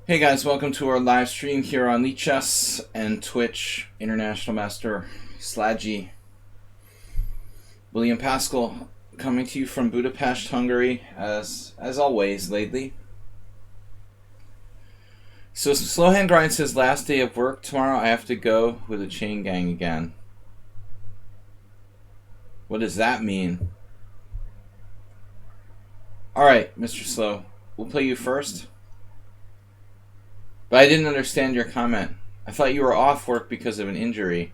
Hey guys, welcome to our live stream here on lichess and Twitch. International Master Sladgie William Pascal coming to you from Budapest, Hungary, as always lately. So Slowhand Grind says last day of work tomorrow. I have to go with a chain gang again. What does that mean? Alright, Mr. Slow, we'll play you first. But I didn't understand your comment. I thought you were off work because of an injury.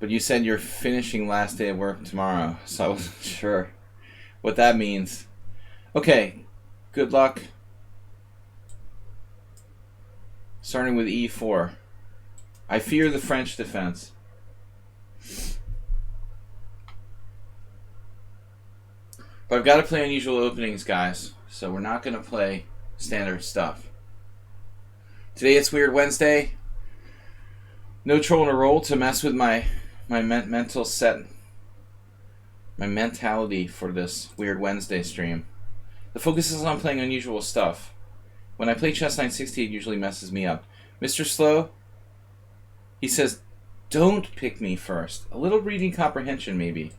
But you said you're finishing last day of work tomorrow, so I wasn't sure what that means. Okay, good luck. Starting with e4. I fear the French defense. But I've got to play unusual openings, guys. So we're not going to play standard stuff. Today it's Weird Wednesday. No troll in a roll to mess with my mental set, my mentality for this Weird Wednesday stream. The focus is on playing unusual stuff. When I play Chess 960, it usually messes me up. Mr. Slow, he says, don't pick me first. A little reading comprehension, maybe.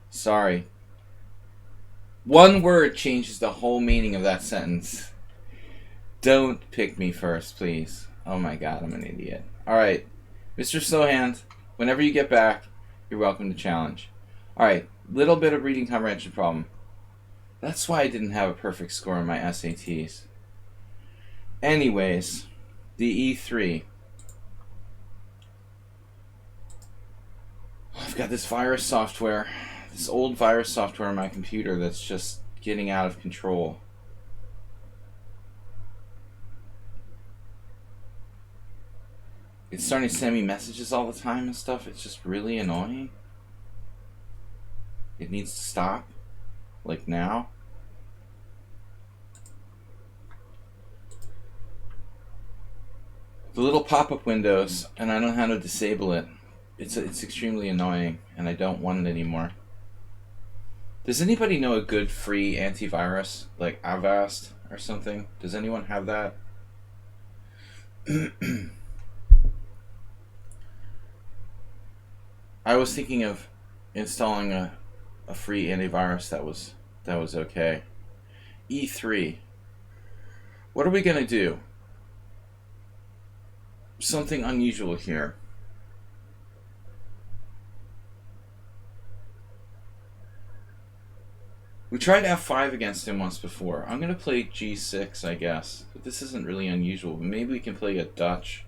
Sorry. One word changes the whole meaning of that sentence. Don't pick me first, please. Oh my god, I'm an idiot. Alright, Mr. Slowhand, whenever you get back, you're welcome to challenge. Alright, little bit of reading comprehension problem. That's why I didn't have a perfect score in my SATs. Anyways, the E3. I've got this virus software. This old virus software on my computer that's just getting out of control. It's starting to send me messages all the time and stuff. It's just really annoying. It needs to stop. Like now. The little pop-up windows, and I don't know how to disable it. It's extremely annoying, and I don't want it anymore. Does anybody know a good free antivirus, like Avast or something? Does anyone have that? I was thinking of installing a free antivirus that was okay. E3. What are we gonna do? Something unusual here. We tried F5 against him once before. I'm going to play G6, I guess. But this isn't really unusual. But maybe we can play a Dutch.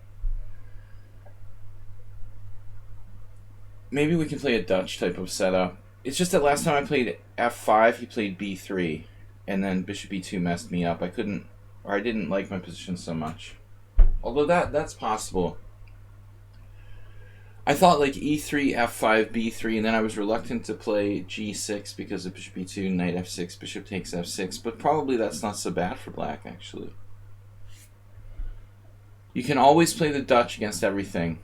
Maybe we can play a Dutch type of setup. It's just that last time I played F5, he played B3. And then Bishop E2 messed me up. I didn't like my position so much. Although that's possible. I thought like E3, F5, B3, and then I was reluctant to play G6 because of Bishop E2, Knight F6, Bishop takes F6, but probably that's not so bad for black, actually. You can always play the Dutch against everything.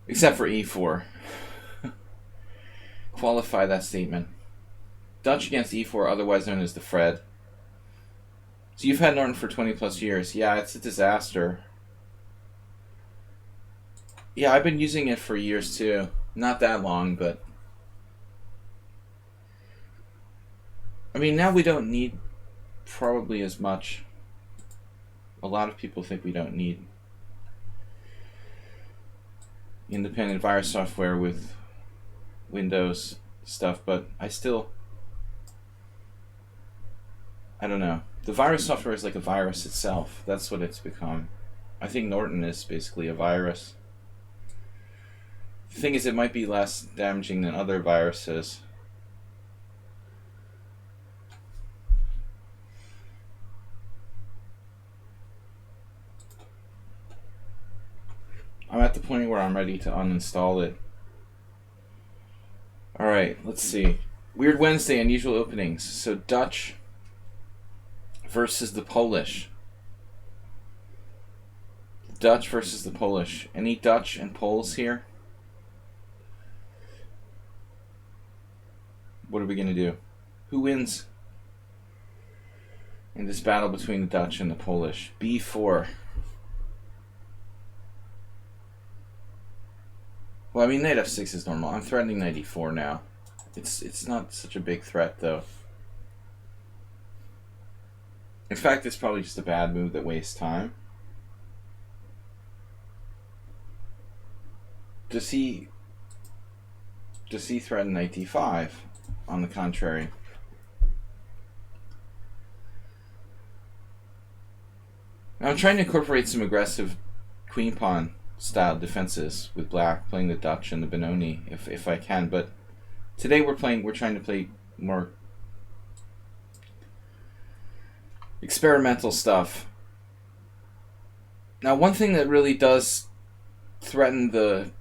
Except for E4. Qualify that statement. Dutch against E4, otherwise known as the Fred. So you've had Norton for 20 plus years. Yeah, it's a disaster. Yeah, I've been using it for years too. Not that long, but... I mean, now we don't need probably as much. A lot of people think we don't need independent virus software with Windows stuff, but I don't know. The virus software is like a virus itself. That's what it's become. I think Norton is basically a virus. The thing is, it might be less damaging than other viruses. I'm at the point where I'm ready to uninstall it. Alright, let's see. Weird Wednesday, unusual openings. So Dutch versus the Polish. Dutch versus the Polish. Any Dutch and Poles here? What are we going to do? Who wins in this battle between the Dutch and the Polish? B4. Well, I mean, knight f6 is normal. I'm threatening knight e4 now. It's not such a big threat, though. In fact, it's probably just a bad move that wastes time. Does he threaten knight d5? On the contrary. Now I'm trying to incorporate some aggressive queen pawn style defenses with black, playing the Dutch and the Benoni if I can, but today we're trying to play more experimental stuff. Now, one thing that really does threaten the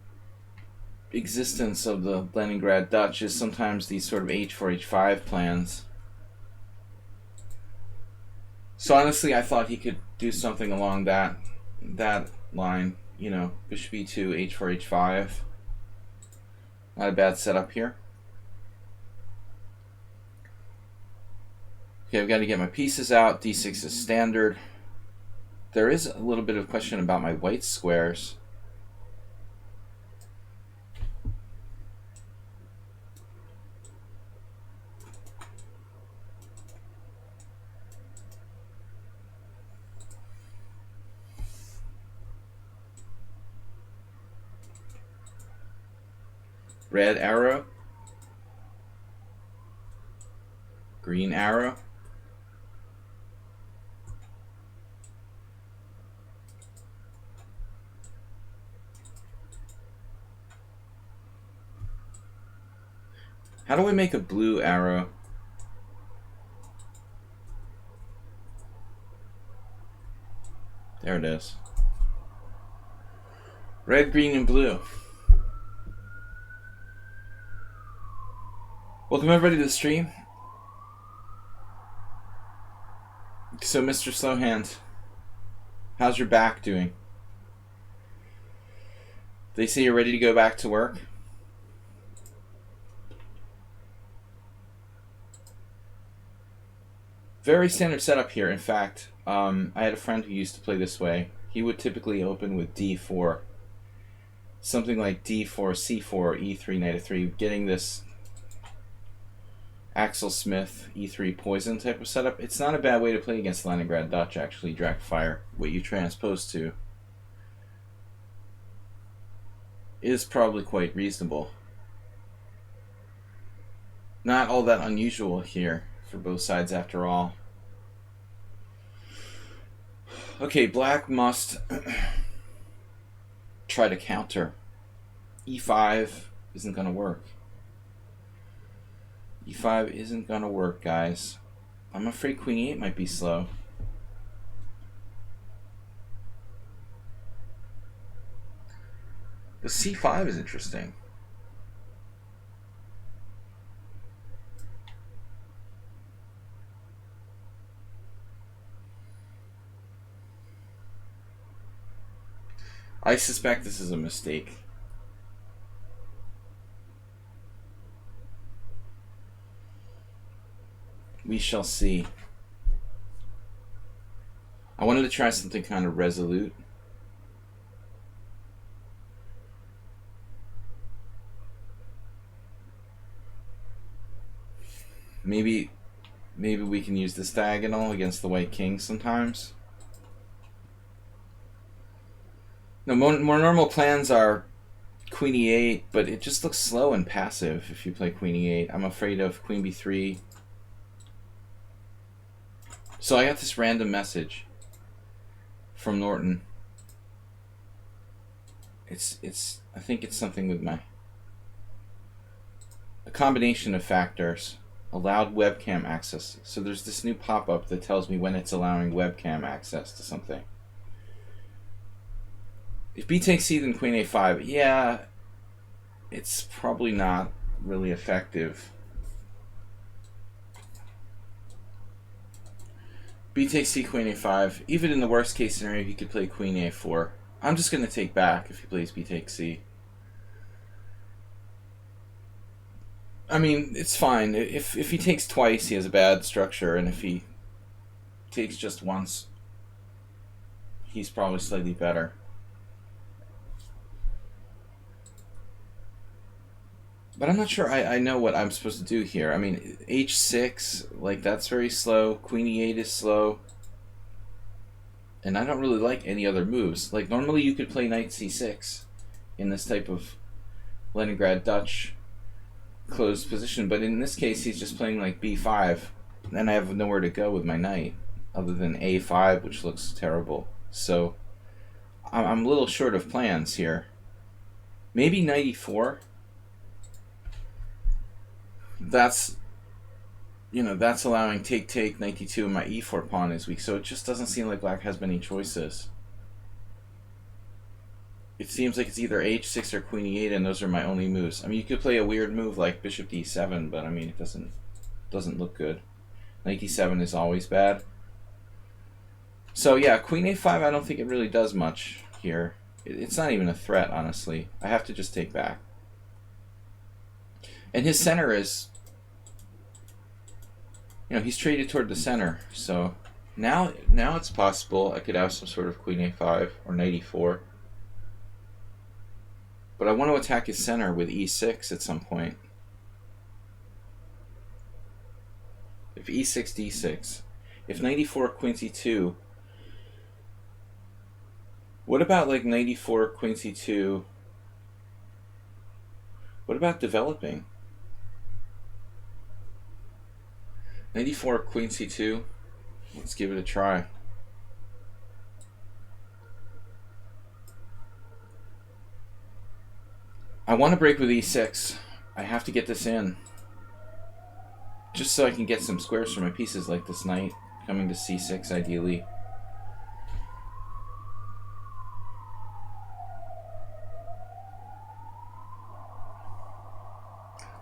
existence of the Leningrad Dutch is sometimes these sort of h4, h5 plans. So honestly, I thought he could do something along that line. You know, bishop e2, h4, h5. Not a bad setup here. Okay, I've got to get my pieces out. d6 is standard. There is a little bit of question about my white squares. Red arrow. Green arrow. How do I make a blue arrow? There it is. Red, green, and blue. Welcome everybody to the stream. So, Mr. Slowhand, how's your back doing? They say you're ready to go back to work. Very standard setup here. In fact, I had a friend who used to play this way. He would typically open with d4. Something like d4, c4, e3, knight f3, getting this Axel Smith E3 poison type of setup. It's not a bad way to play against Leningrad Dutch, actually. Drag fire, what you transpose to, is probably quite reasonable. Not all that unusual here for both sides after all. Okay, black must try to counter. e5 isn't going to work. e5 isn't going to work, guys. I'm afraid queen e8 might be slow. The c5 is interesting. I suspect this is a mistake. We shall see. I wanted to try something kind of resolute. Maybe we can use this diagonal against the white king sometimes. No, more normal plans are queen e8, but it just looks slow and passive if you play queen e8. I'm afraid of queen b3. So I got this random message from Norton. I think it's something with a combination of factors. Allowed webcam access. So there's this new pop-up that tells me when it's allowing webcam access to something. If b takes c, then queen a5. Yeah, it's probably not really effective. B takes c, queen a5. Even in the worst case scenario, he could play queen a4. I'm just going to take back if he plays b takes c. I mean, it's fine. If he takes twice, he has a bad structure, and if he takes just once, he's probably slightly better. But I'm not sure I know what I'm supposed to do here. I mean, h6, like, that's very slow. Queen e8 is slow. And I don't really like any other moves. Like, normally you could play knight c6 in this type of Leningrad Dutch closed position. But in this case, he's just playing, like, b5. And I have nowhere to go with my knight other than a5, which looks terrible. So I'm a little short of plans here. Maybe knight e4. That's, that's allowing take, knight d2, and my e4 pawn is weak. So it just doesn't seem like black has many choices. It seems like it's either h6 or queen e8, and those are my only moves. I mean, you could play a weird move like bishop d7, but I mean, it doesn't look good. Knight d7 is always bad. So yeah, queen a5, I don't think it really does much here. It's not even a threat, honestly. I have to just take back. And his center is, he's traded toward the center. So now it's possible I could have some sort of queen a5 or knight e4. But I want to attack his center with e6 at some point. If e6, d6. If knight e4, queen c2. What about like knight e4, queen c2? What about developing? Knight e4, queen c2. Let's give it a try. I want to break with e6. I have to get this in. Just so I can get some squares for my pieces, like this knight coming to c6 ideally.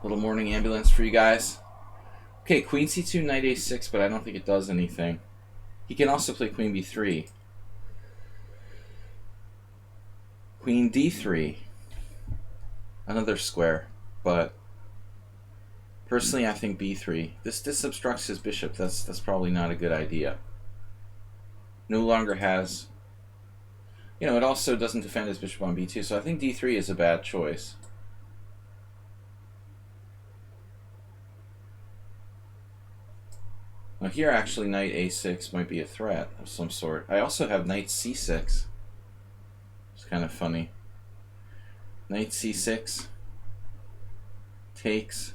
Little morning ambulance for you guys. Okay, queen c2, knight a6, but I don't think it does anything. He can also play queen b3. Queen d3. Another square, but personally I think b3. This obstructs his bishop. That's probably not a good idea. No longer has... it also doesn't defend his bishop on b2, so I think d3 is a bad choice. Now here actually knight a6 might be a threat of some sort. I also have knight c6. It's kind of funny. Knight c6 takes.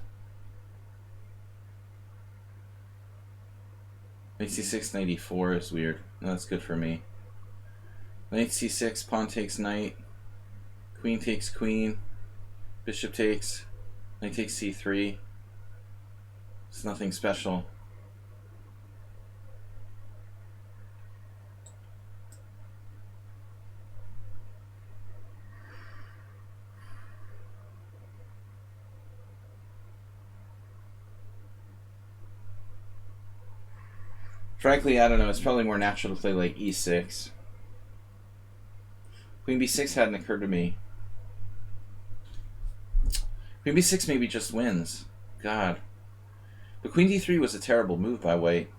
Knight c6, knight e4 is weird. No, that's good for me. Knight c6, pawn takes knight. Queen takes queen. Bishop takes. Knight takes c3. It's nothing special. Frankly, I don't know. It's probably more natural to play like e6. Queen b6 hadn't occurred to me. Queen b6 maybe just wins. God. But queen d3 was a terrible move by white.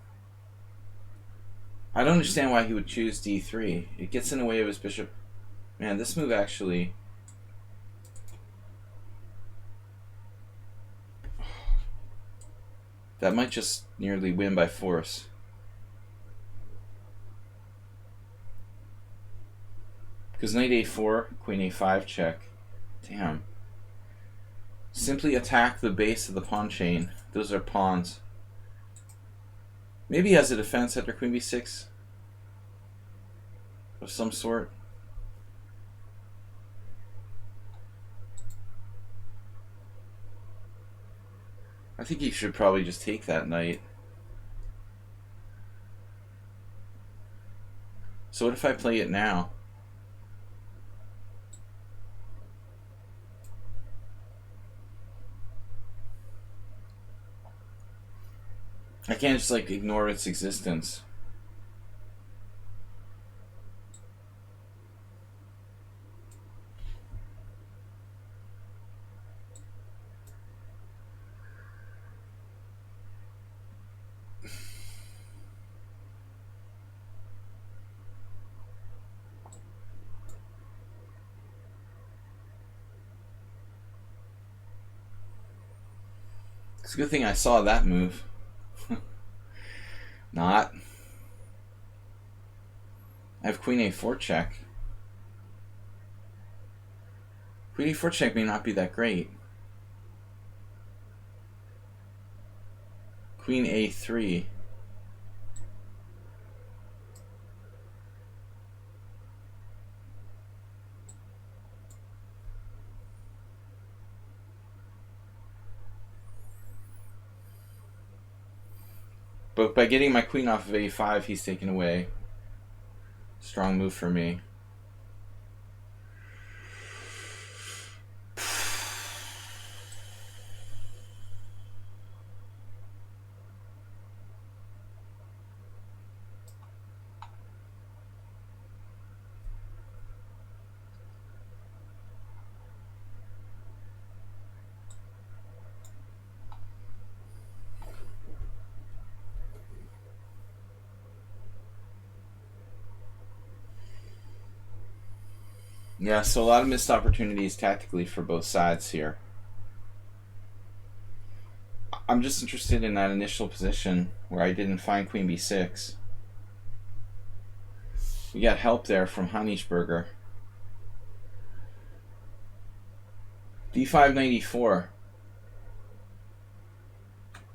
I don't understand why he would choose d3. It gets in the way of his bishop. Man, this move actually... That might just nearly win by force. Because knight a4, queen a5 check. Damn. Simply attack the base of the pawn chain. Those are pawns. Maybe he has a defense after queen b6 of some sort. I think he should probably just take that knight. So what if I play it now? I can't just like ignore its existence. It's a good thing I saw that move. Not. I have queen a4 check. Queen a4 check may not be that great. Queen a3. But by getting my queen off of a5, he's taken away. Strong move for me. Yeah, so a lot of missed opportunities tactically for both sides here. I'm just interested in that initial position where I didn't find queen b6. We got help there from Honeyschberger. d5 94.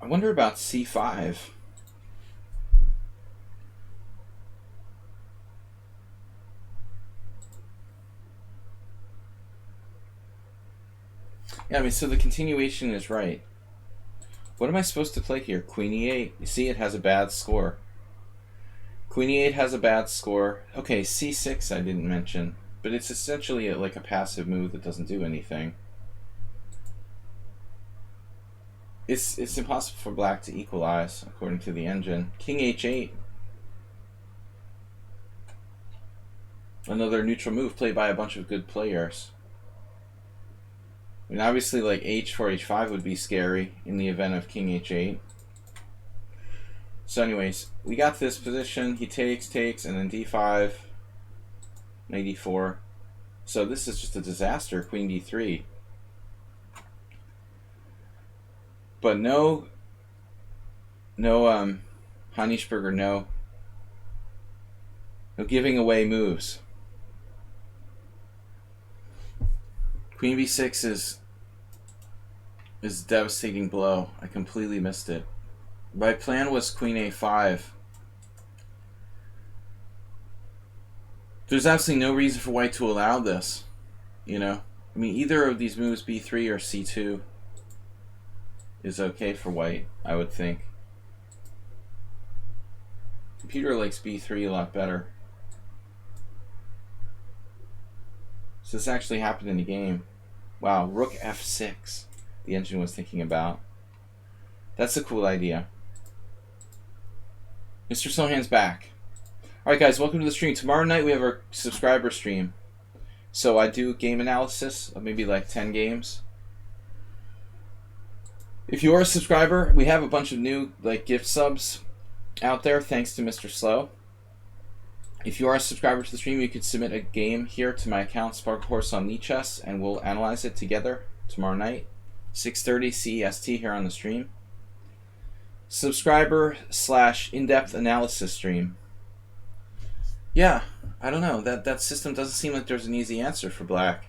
I wonder about c5. Yeah, I mean, so the continuation is right. What am I supposed to play here? Queen e8. You see, it has a bad score. Queen e8 has a bad score. Okay, c6 I didn't mention, but it's essentially like a passive move that doesn't do anything. It's impossible for black to equalize, according to the engine. King h8. Another neutral move played by a bunch of good players. I mean, obviously, like h4, h5 would be scary in the event of king h8. So anyways, we got to this position. He takes, and then d5, 94. So this is just a disaster, queen d3. But no, Honeyschberger, no giving away moves. Queen b6 is a devastating blow. I completely missed it. My plan was queen a5. There's absolutely no reason for white to allow this. You know? I mean, either of these moves, b3 or c2, is okay for white, I would think. Computer likes b3 a lot better. So this actually happened in the game. Wow, rook f6, the engine was thinking about. That's a cool idea. Mr. Sohan's back. Alright guys, welcome to the stream. Tomorrow night we have our subscriber stream. So I do game analysis of maybe like 10 games. If you are a subscriber, we have a bunch of new like gift subs out there thanks to Mr. Slow. If you are a subscriber to the stream, you could submit a game here to my account, Sparkle Horse on lichess, and we'll analyze it together tomorrow night, 6:30 CEST here on the stream. Subscriber / in-depth analysis stream. Yeah, I don't know. That system doesn't seem like there's an easy answer for black.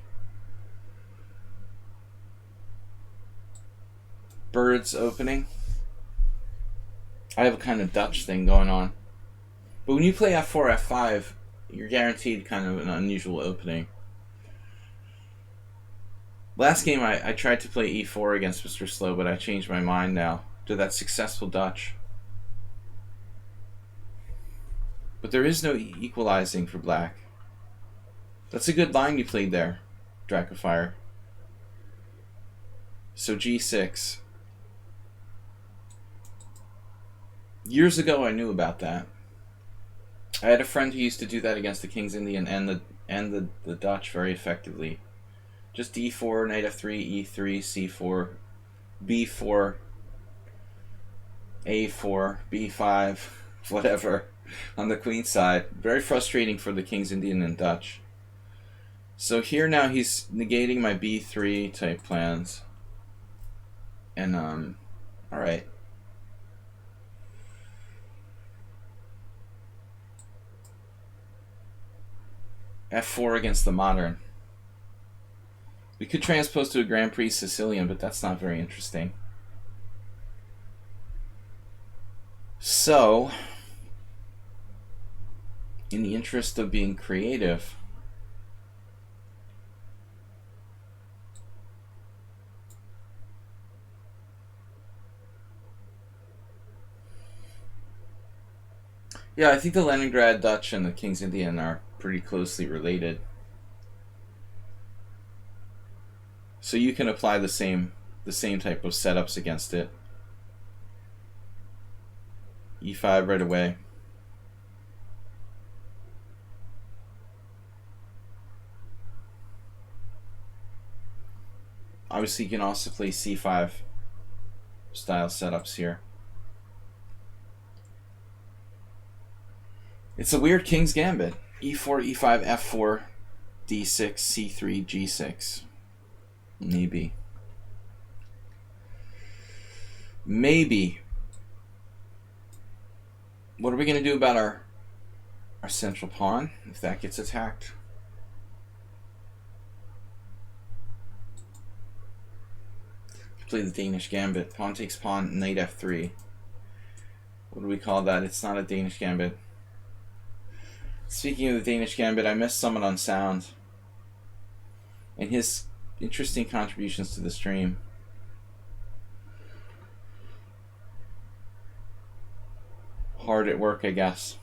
Birds opening. I have a kind of Dutch thing going on. But when you play f4, f5, you're guaranteed kind of an unusual opening. Last game I tried to play e4 against Mr. Slow, but I changed my mind now to that successful Dutch. But there is no equalizing for black. That's a good line you played there, Dracofire. So g6. Years ago I knew about that. I had a friend who used to do that against the King's Indian and the Dutch very effectively. Just d4, knight f3, e3, c4, b4, a4, b5, whatever, on the queen side. Very frustrating for the King's Indian and Dutch. So here now he's negating my b3 type plans. And Alright. F4 against the modern. We could transpose to a Grand Prix Sicilian, but that's not very interesting. So, in the interest of being creative, yeah, I think the Leningrad Dutch and the King's Indian are pretty closely related. So you can apply the same type of setups against it. E5 right away. Obviously, you can also play C5 style setups here. It's a weird King's Gambit. E4, E5, F4, D6, C3, G6. Maybe. Maybe. What are we going to do about our central pawn if that gets attacked? Play the Danish Gambit. Pawn takes pawn, knight F3. What do we call that? It's not a Danish Gambit. Speaking of the Danish Gambit, I missed someone on sound. And his interesting contributions to the stream. Hard at work, I guess.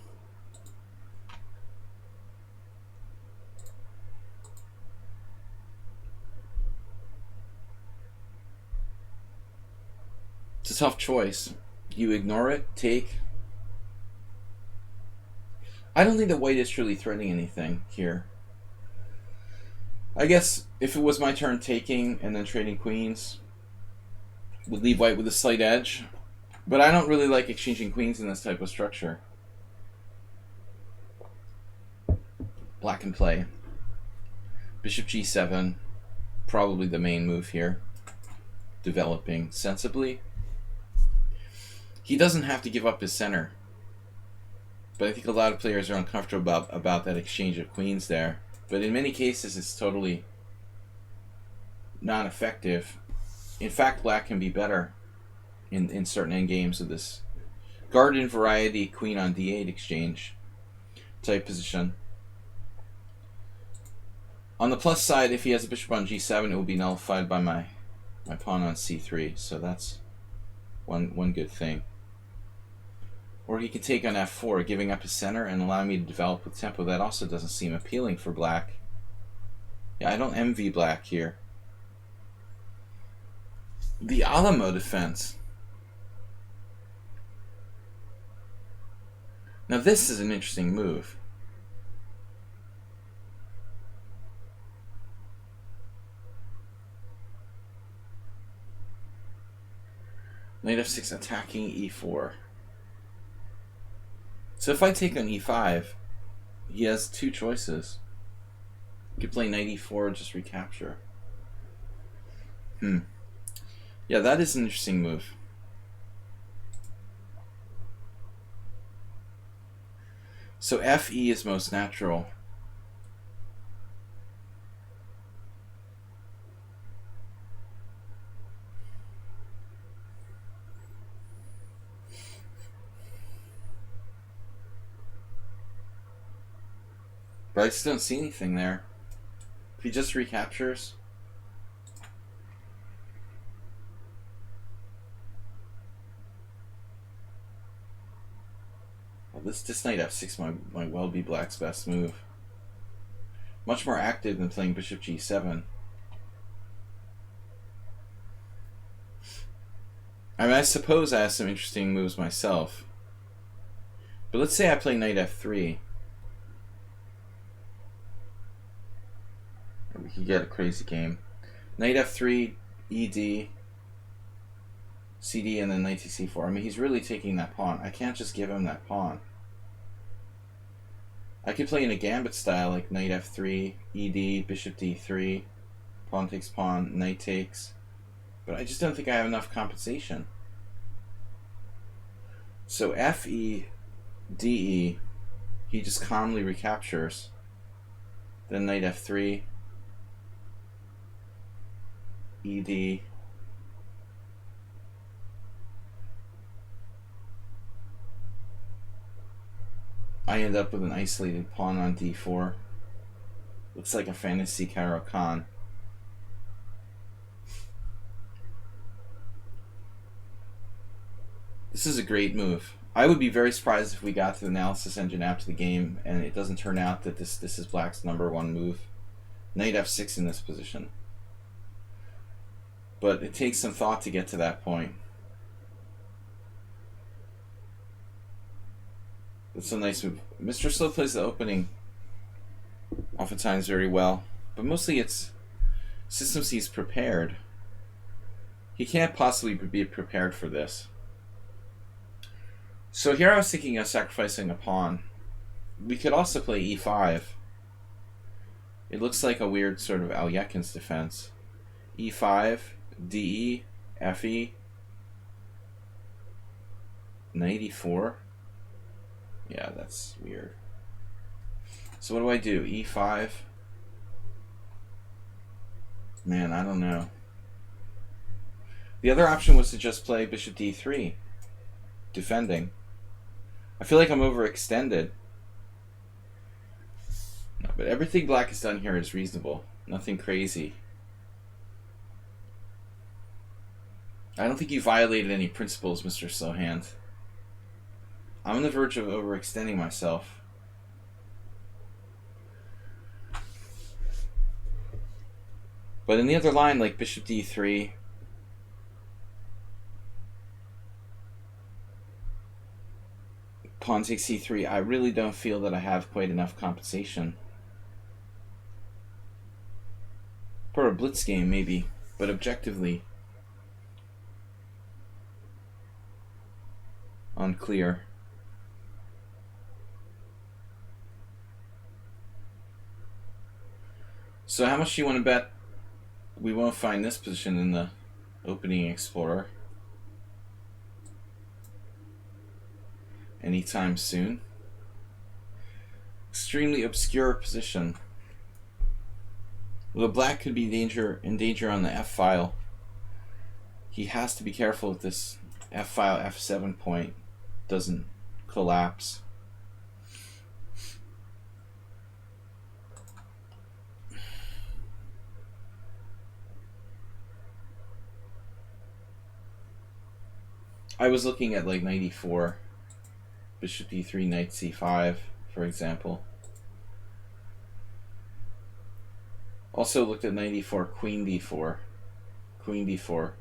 It's a tough choice. You ignore it, take. I don't think that white is truly threatening anything here. I guess if it was my turn taking and then trading queens, would leave white with a slight edge. But I don't really like exchanging queens in this type of structure. Black can play. Bishop G7, probably the main move here. Developing sensibly. He doesn't have to give up his center. But I think a lot of players are uncomfortable about that exchange of queens there. But in many cases, it's totally non-effective. In fact, black can be better in certain endgames of this garden variety queen on d8 exchange type position. On the plus side, if he has a bishop on g7, it will be nullified by my pawn on c3. So that's one good thing. Or he can take on f4, giving up his center and allowing me to develop with tempo. That also doesn't seem appealing for black. Yeah, I don't envy black here. The Alamo defense. Now this is an interesting move. Knight f6 attacking e4. So if I take on e5, he has two choices. He could play knight e4 and just recapture. Yeah, that is an interesting move. So fe is most natural. But I just don't see anything there. If he just recaptures. Well, this knight f6 might well be black's best move. Much more active than playing bishop g7. I mean, I suppose I have some interesting moves myself. But let's say I play knight f3. We could get a crazy game. Knight f3, ed, cd, and then knight to c4. I mean, he's really taking that pawn. I can't just give him that pawn. I could play in a gambit style, like knight f3, ed, bishop d3, pawn takes pawn, knight takes. But I just don't think I have enough compensation. So F-E, D-E, he just calmly recaptures. Then knight F3, E-D. I end up with an isolated pawn on D4. Looks like a fantasy Caro-Kann. This is a great move. I would be very surprised if we got to the analysis engine after the game and it doesn't turn out that this is Black's #1 move. Knight F6 in this position. But it takes some thought to get to that point. That's a nice move. Mr. Slow plays the opening oftentimes very well, but mostly it's system C's prepared. He can't possibly be prepared for this. So here I was thinking of sacrificing a pawn. We could also play E5. It looks like a weird sort of Alyekin's defense. E5, DE, FE, knight E4. Yeah, that's weird. So what do I do? E5? Man, I don't know. The other option was to just play bishop D3, defending. I feel like I'm overextended. No, but everything Black has done here is reasonable. Nothing crazy. I don't think you violated any principles, Mr. Slowhand. I'm on the verge of overextending myself. But in the other line, like bishop D3, pawn takes C3, I really don't feel that I have quite enough compensation. For a blitz game, maybe, but objectively, unclear. So how much do you want to bet we won't find this position in the opening Explorer anytime soon? Extremely obscure position. Although Black could be in danger on the F file, he has to be careful if this F file F7 point doesn't collapse. I was looking at like knight E4, bishop D3, knight C5, for example. Also looked at knight E4, queen D4, queen D4,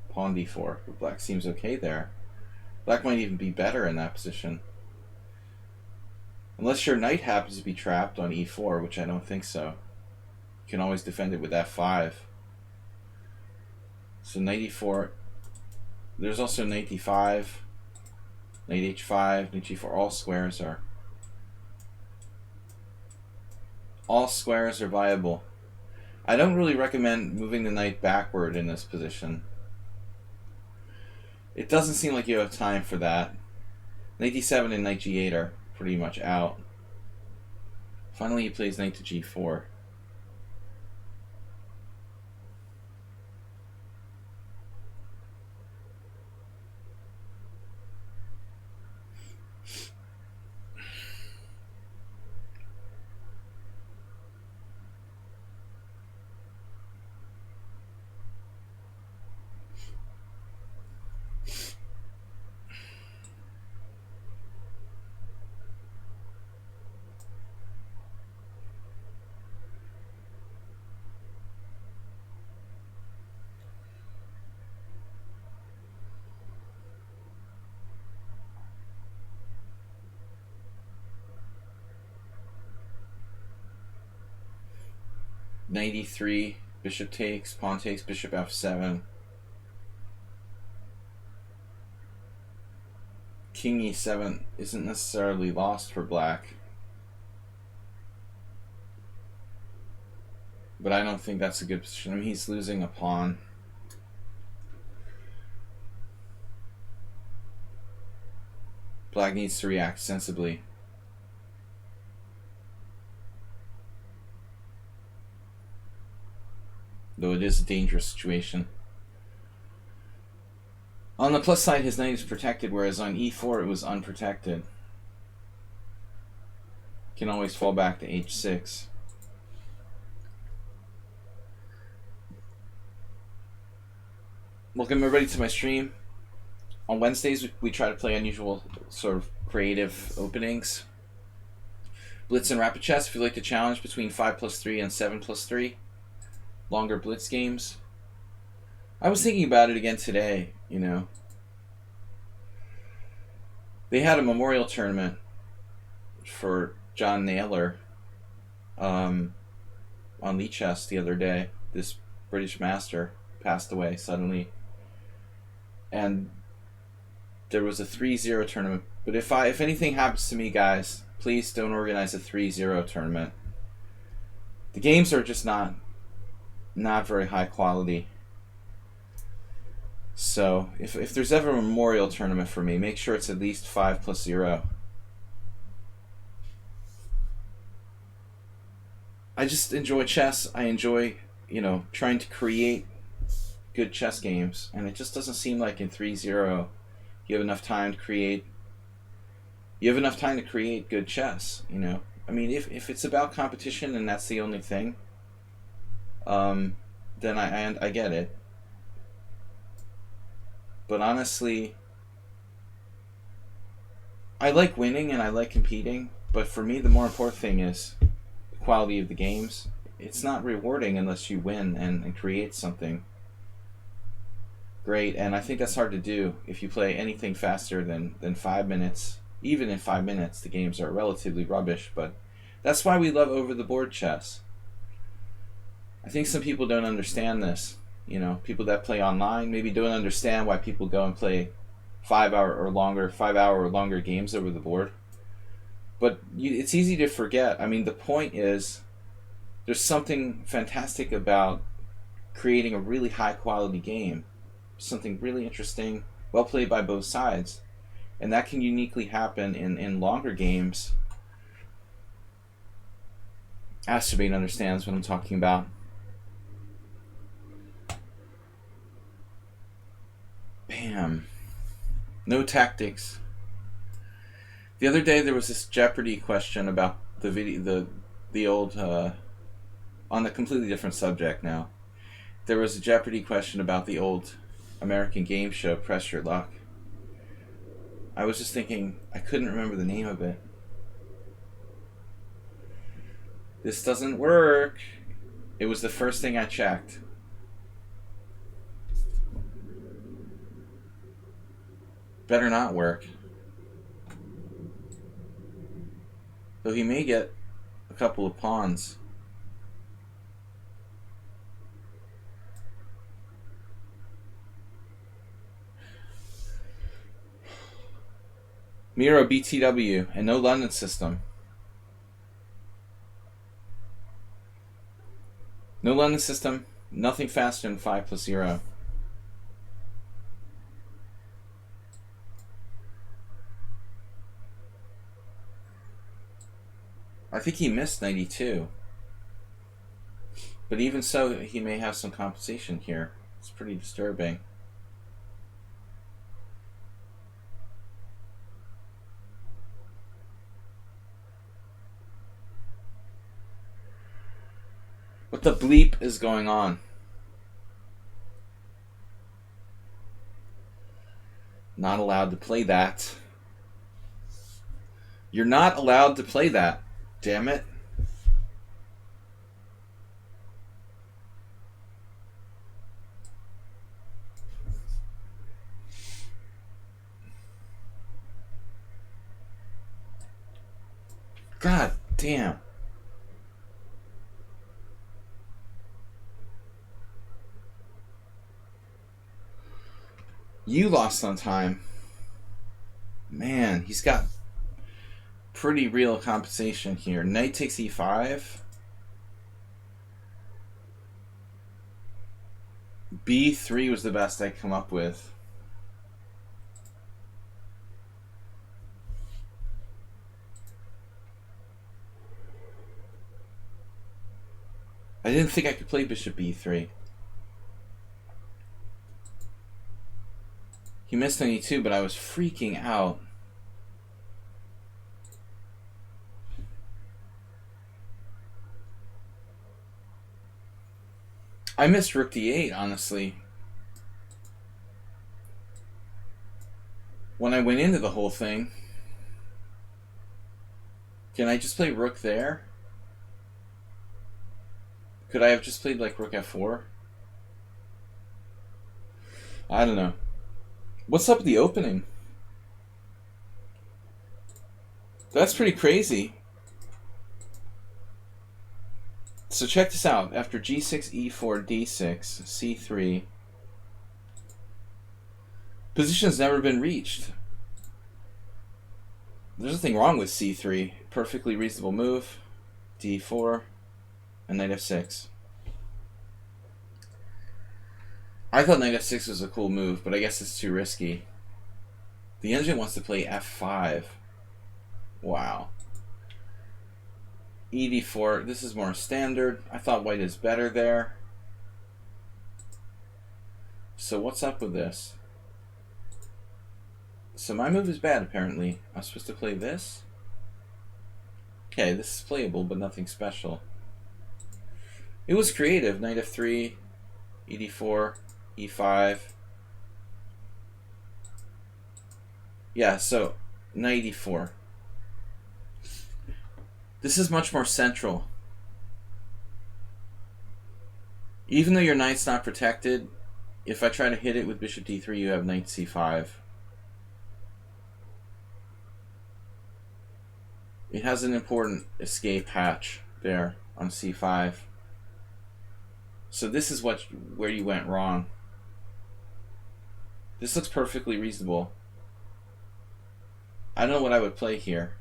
pawn D4. But Black seems okay there. Black might even be better in that position. Unless your knight happens to be trapped on E4, which I don't think so. You can always defend it with F5. So knight E4. There's also knight D5, knight H5, knight G4. All squares are viable. I don't really recommend moving the knight backward in this position. It doesn't seem like you have time for that. Knight D7 and knight G8 are pretty much out. Finally, he plays knight to G4. Knight E3, bishop takes, pawn takes, bishop F7. King E7 isn't necessarily lost for Black. But I don't think that's a good position. I mean, he's losing a pawn. Black needs to react sensibly. Though it is a dangerous situation. On the plus side, his knight is protected, whereas on e4 it was unprotected. Can always fall back to h6. Welcome everybody to my stream. On Wednesdays, we try to play unusual, sort of creative openings. Blitz and Rapid Chess, if you like to challenge between 5+3 and 7+3. Longer blitz games. I was thinking about it again today, you know. They had a memorial tournament for John Naylor on lichess the other day. This British master passed away suddenly. And there was a 3-0 tournament. But if anything happens to me, guys, please don't organize a 3-0 tournament. The games are just not very high quality. So if there's ever a memorial tournament for me, make sure it's at least 5+0. I just enjoy chess. I enjoy, you know, trying to create good chess games, and it just doesn't seem like in 3-0 you have enough time to create. You have enough time to create good chess. You know, I mean, if it's about competition and that's the only thing, then I get it. But honestly, I like winning and I like competing, but for me the more important thing is the quality of the games. It's not rewarding unless you win and create something great, and I think that's hard to do if you play anything faster than 5 minutes. Even in 5 minutes, the games are relatively rubbish, but that's why we love over-the-board chess. I think some people don't understand this. You know, people that play online maybe don't understand why people go and play 5 hour or longer games over the board. But it's easy to forget. I mean, the point is there's something fantastic about creating a really high-quality game. Something really interesting, well played by both sides. And that can uniquely happen in longer games. Astrobate understands what I'm talking about. Bam. No tactics. The other day there was this Jeopardy question about the video, the old, on a completely different subject now. There was a Jeopardy question about the old American game show, Press Your Luck. I was just thinking, I couldn't remember the name of it. This doesn't work. It was the first thing I checked. Better not work. Though he may get a couple of pawns. Miro BTW and no London system. No London system, nothing faster than 5+0. I think he missed 92. But even so, he may have some compensation here. It's pretty disturbing. What the bleep is going on? Not allowed to play that. You're not allowed to play that. Damn it. God damn. You lost on time. Man, he's got pretty real compensation here. Knight takes e5. b3 was the best I come up with. I didn't think I could play bishop b3. He missed on e2, but I was freaking out. I missed rook d8, honestly. When I went into the whole thing. Can I just play rook there? Could I have just played like rook f4? I don't know. What's up with the opening? That's pretty crazy. So check this out. After g6, e4, d6, c3. Position's never been reached. There's nothing wrong with c3. Perfectly reasonable move. d4 and knight f6. I thought knight f6 was a cool move, but I guess it's too risky. The engine wants to play f5. Wow. ed4. This is more standard. I thought white is better there. So what's up with this? So my move is bad, apparently. I'm supposed to play this? Okay, this is playable, but nothing special. It was creative. Knight f3, ed4, e5. Yeah, so knight e4. This is much more central. Even though your knight's not protected, if I try to hit it with bishop d3, you have knight c5. It has an important escape hatch there on c5. So this is where you went wrong. This looks perfectly reasonable. I don't know what I would play here.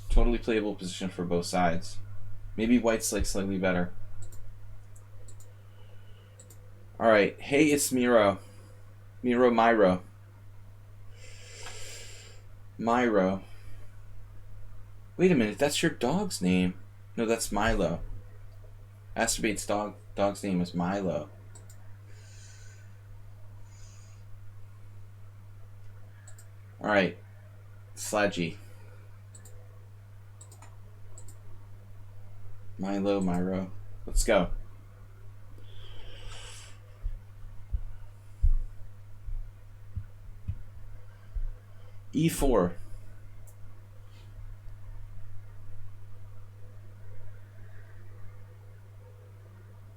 Totally playable position for both sides. Maybe white's like slightly better. Alright, hey, it's Miro. Myro. Wait a minute, that's your dog's name. No, that's Milo. Asturbate's dog's name is Milo. Alright, Sladgie. Myro. Let's go. e4.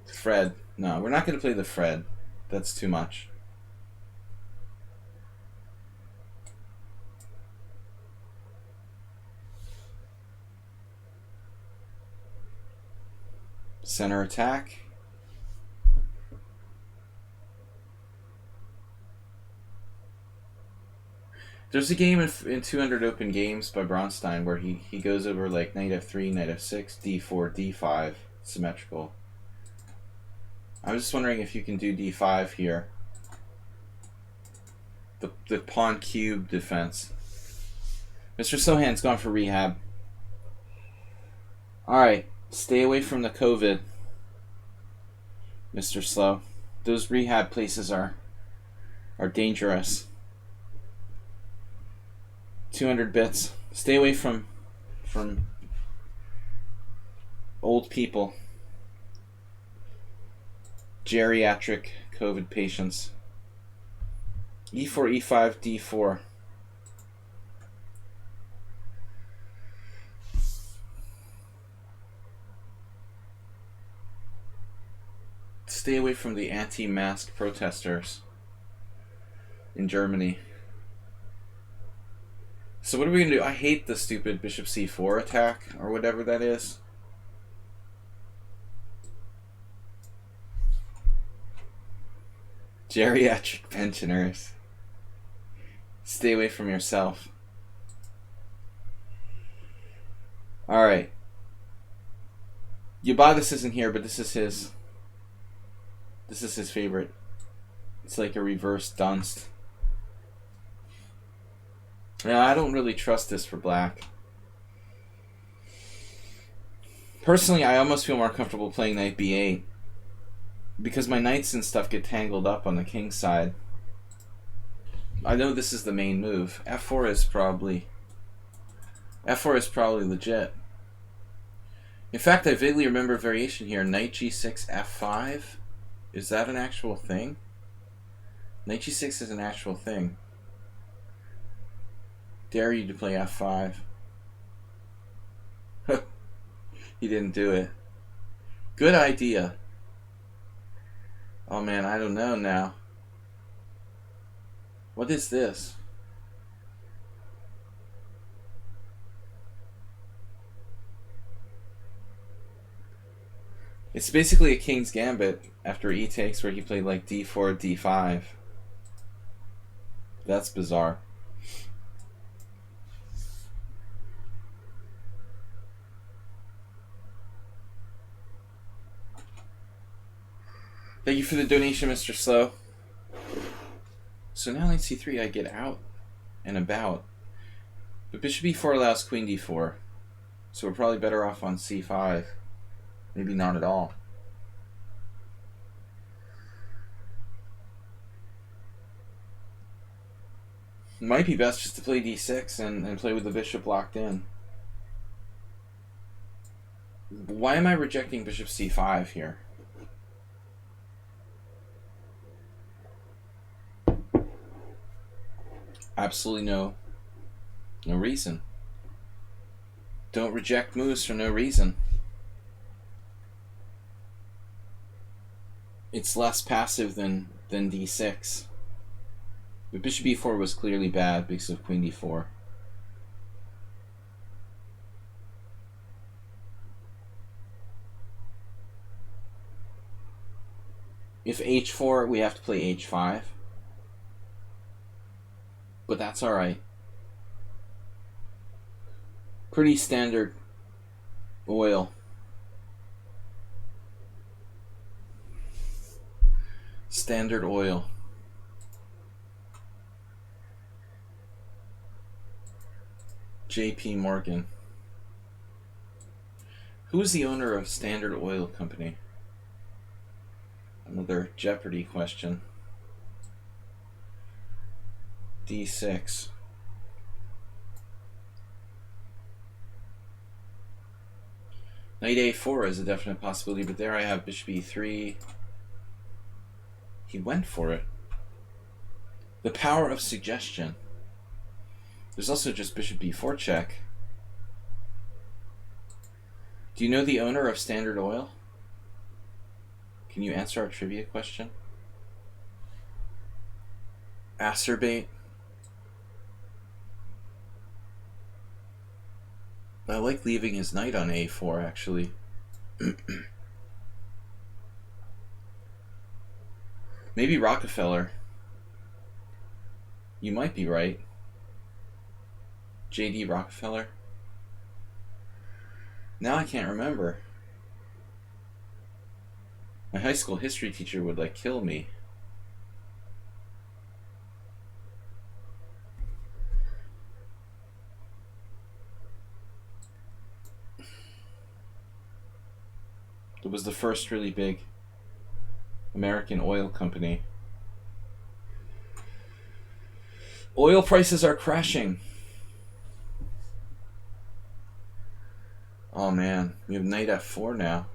Fred. No, we're not going to play the Fred. That's too much. Center attack. There's a game in 200 Open Games by Bronstein where he goes over like knight f3, knight f6, d4, d5, symmetrical. I was just wondering if you can do d5 here. The pawn cube defense. Mr. Sohan's gone for rehab. Alright, stay away from the COVID, Mr. Slow. Those rehab places are dangerous. 200 bits. Stay away from old people. Geriatric COVID patients. e4, e5, d4. Stay away from the anti-mask protesters in Germany. So what are we going to do? I hate the stupid bishop c4 attack, or whatever that is. Geriatric pensioners. Stay away from yourself. Alright. Yabadis isn't here, but this is his favorite. It's like a reverse Dunst. Yeah, I don't really trust this for black. Personally, I almost feel more comfortable playing knight b8 because my knights and stuff get tangled up on the king's side. I know this is the main move. F4 is probably legit. In fact, I vaguely remember a variation here. Knight g6, f5. Is that an actual thing? Knight g6 is an actual thing. Dare you to play f5. He didn't do it. Good idea. Oh man, I don't know now. What is this? It's basically a king's gambit after e takes, where he played like d4, d5. That's bizarre. Thank you for the donation, Mr. Slow. So now knight c3, I get out and about. But bishop e4 allows queen d4. So we're probably better off on c5. Maybe not at all. It might be best just to play d6 and play with the bishop locked in. Why am I rejecting bishop c5 here? Absolutely no reason. Don't reject moves for no reason. It's less passive than d6. But bishop e4 was clearly bad because of queen d4. If h4, we have to play h5. But that's alright. Pretty standard oil. Standard oil. JP Morgan. Who is the owner of Standard Oil Company? Another Jeopardy question. D6. Knight a4 is a definite possibility, but there I have bishop e3. He went for it. The power of suggestion. There's also just bishop b4 check. Do you know the owner of Standard Oil? Can you answer our trivia question? Acerbate. I like leaving his knight on a4, actually. Maybe Rockefeller. You might be right. J.D. Rockefeller? Now I can't remember. My high school history teacher would like kill me. It was the first really big American oil company. Oil prices are crashing. Oh man, we have knight f4 now.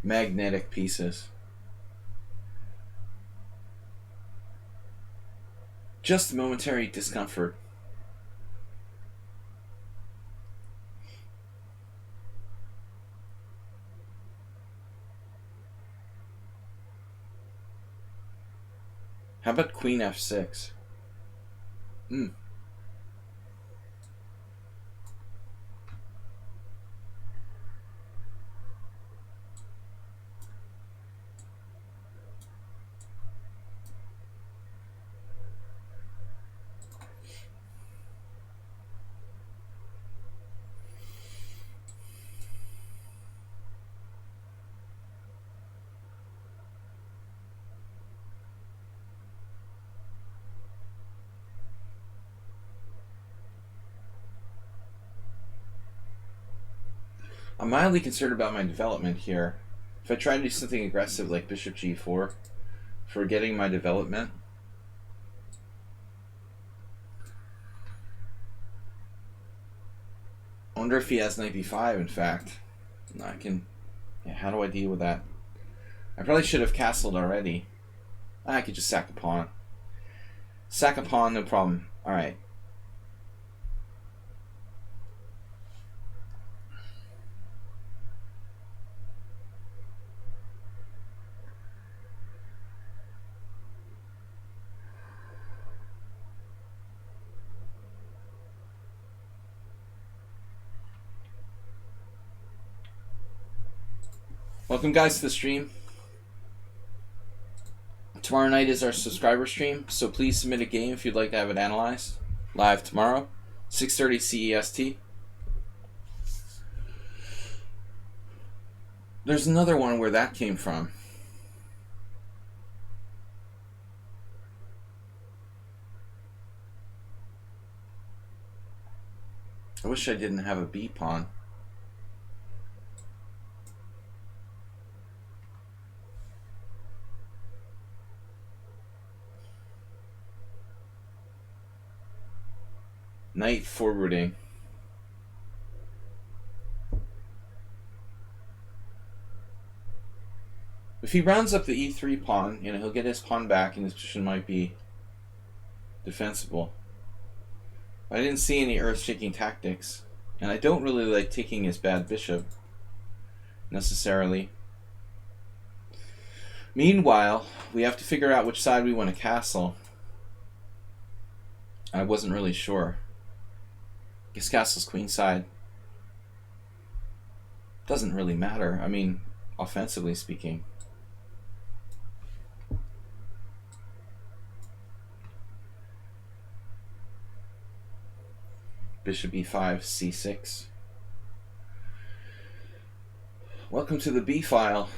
Magnetic pieces. Just momentary discomfort. How about queen f6? I'm mildly concerned about my development here. If I try to do something aggressive like bishop g4, forgetting my development. I wonder if he has knight b5, in fact. I can... Yeah, how do I deal with that? I probably should have castled already. I could just sack a pawn. Sack a pawn, no problem. Alright. Welcome guys to the stream. Tomorrow night is our subscriber stream, so please submit a game if you'd like to have it analyzed. Live tomorrow, 6:30 CEST. There's another one where that came from. I wish I didn't have a B pawn. Knight forwarding. If he rounds up the e3 pawn, he'll get his pawn back and his position might be defensible. I didn't see any earth-shaking tactics, and I don't really like taking his bad bishop necessarily. Meanwhile, we have to figure out which side we want to castle. I wasn't really sure. I guess castle's queen side. Doesn't really matter. I mean, offensively speaking. Bishop e5, c6. Welcome to the B file.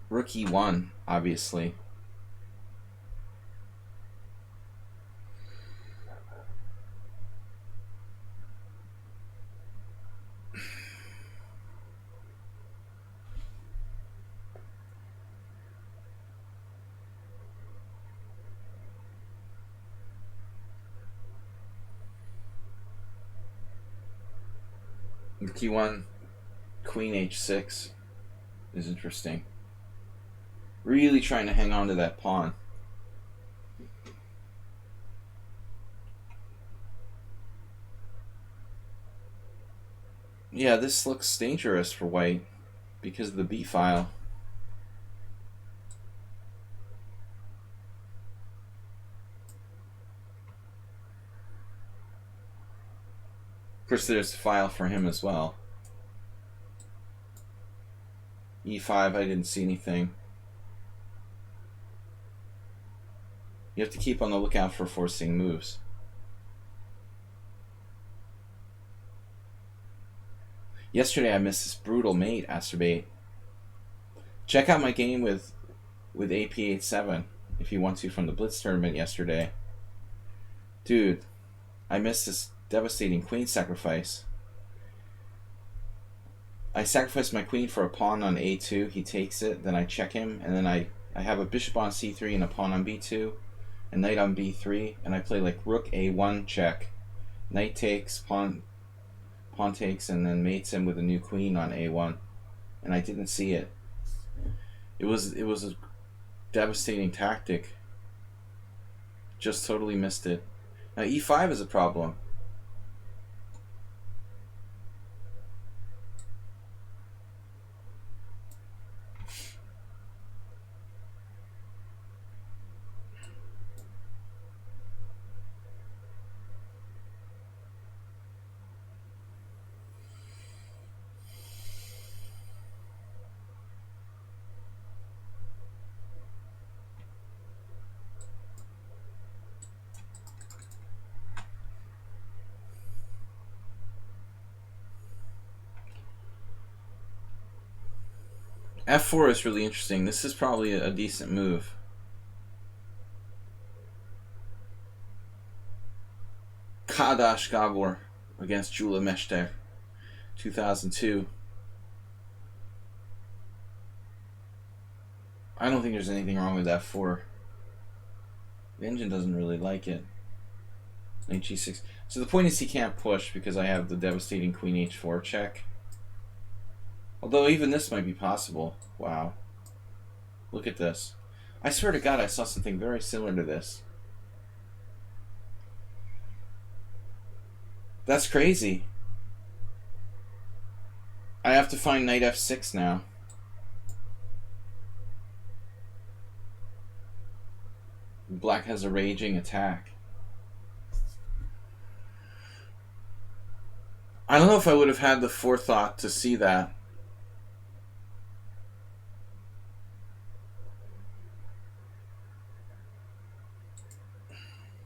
Rook e1, obviously. Rook e1, queen h6 is interesting. Really trying to hang on to that pawn. Yeah, this looks dangerous for white because of the B file. Of course, there's a file for him as well. E5, I didn't see anything. You have to keep on the lookout for forcing moves. Yesterday I missed this brutal mate, Asterbait. Check out my game with AP87 if you want to from the Blitz tournament yesterday. Dude, I missed this devastating queen sacrifice. I sacrificed my queen for a pawn on a2, he takes it, then I check him, and then I have a bishop on c3 and a pawn on b2, a knight on b3, and I play like rook a1 check, knight takes, pawn takes, and then mates him with a new queen on a1, and I didn't see it. It was a devastating tactic. Just totally missed it. Now e5 is a problem. F4 is really interesting. This is probably a decent move. Kadash Gabor against Jula Meshter, 2002. I don't think there's anything wrong with F4. The engine doesn't really like it. Knight G6. So the point is he can't push because I have the devastating Queen H4 check. Although even this might be possible. Wow. Look at this. I swear to God I saw something very similar to this. That's crazy. I have to find Knight F6 now. Black has a raging attack. I don't know if I would have had the forethought to see that.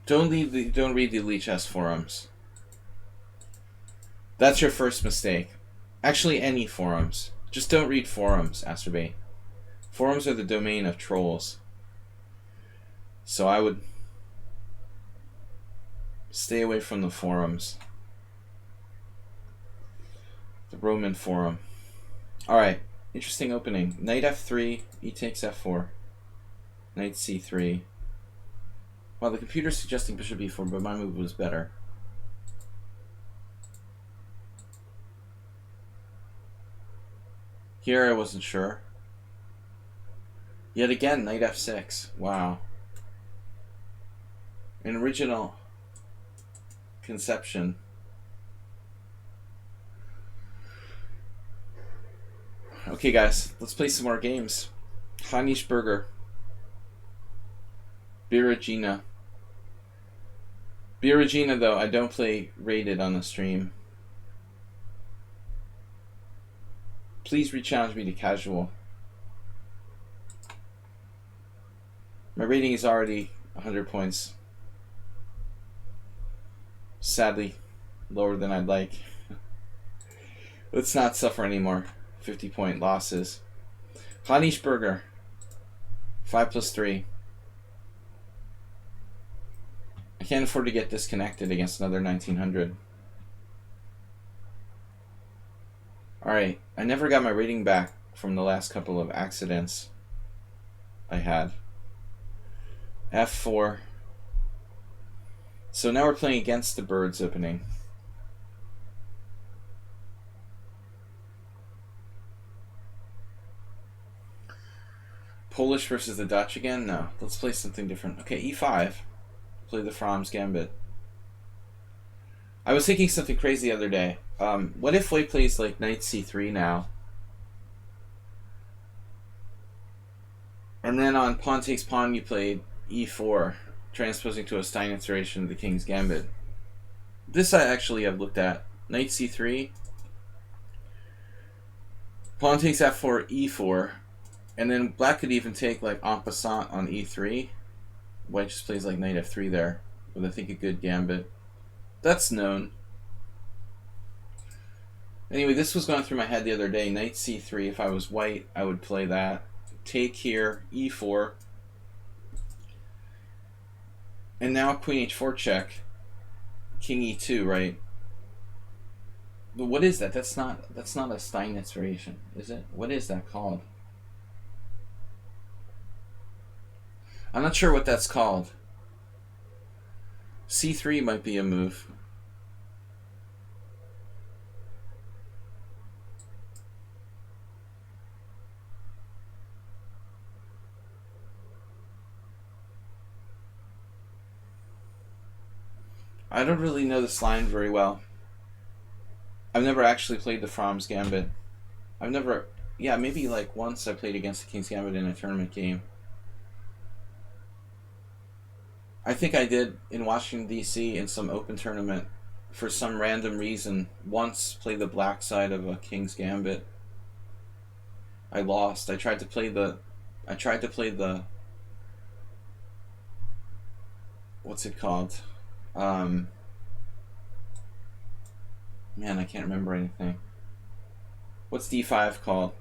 Don't read the lichess forums. That's your first mistake. Actually, any forums. Just don't read forums, Asterbait. Forums are the domain of trolls. So I would stay away from the forums. The Roman forum. Alright, interesting opening. Knight F3, e takes F4. Knight C3. Well, the computer's suggesting bishop E4, but my move was better. Here I wasn't sure. Yet again, Knight F6. Wow. An original conception. Okay, guys, let's play some more games. Hanish Burger. Biragina. Biragina, though, I don't play rated on the stream. Please re-challenge me to casual. My rating is already 100 points. Sadly, lower than I'd like. Let's not suffer anymore. 50-point losses. Hanish Burger. 5+3. I can't afford to get disconnected against another 1900. Alright, I never got my rating back from the last couple of accidents I had. F4. So now we're playing against the birds opening. Polish versus the Dutch again? No. Let's play something different. Okay, E5. Play the Franz Gambit. I was thinking something crazy the other day. What if White plays like Knight C3 now? And then on pawn takes pawn you played E4, transposing to a Steinitz variation of the King's Gambit. This I actually have looked at. Knight C3. Pawn takes F4, E4. And then Black could even take like en passant on E3. White just plays like Knight F3 there, with I think a good gambit. That's known. Anyway, this was going through my head the other day. Knight C3, if I was White, I would play that. Take here, E4. And now Queen H4 check. King E2, right? But what is that? That's not a Steinitz variation, is it? What is that called? I'm not sure what that's called. C3 might be a move. I don't really know this line very well. I've never actually played the Franz Gambit. I've never... Yeah, maybe like once I played against the King's Gambit in a tournament game. I think I did in Washington, D.C. in some open tournament for some random reason. Once play the black side of a King's Gambit. I lost. I tried to play the... What's it called? Man, I can't remember anything. What's D5 called?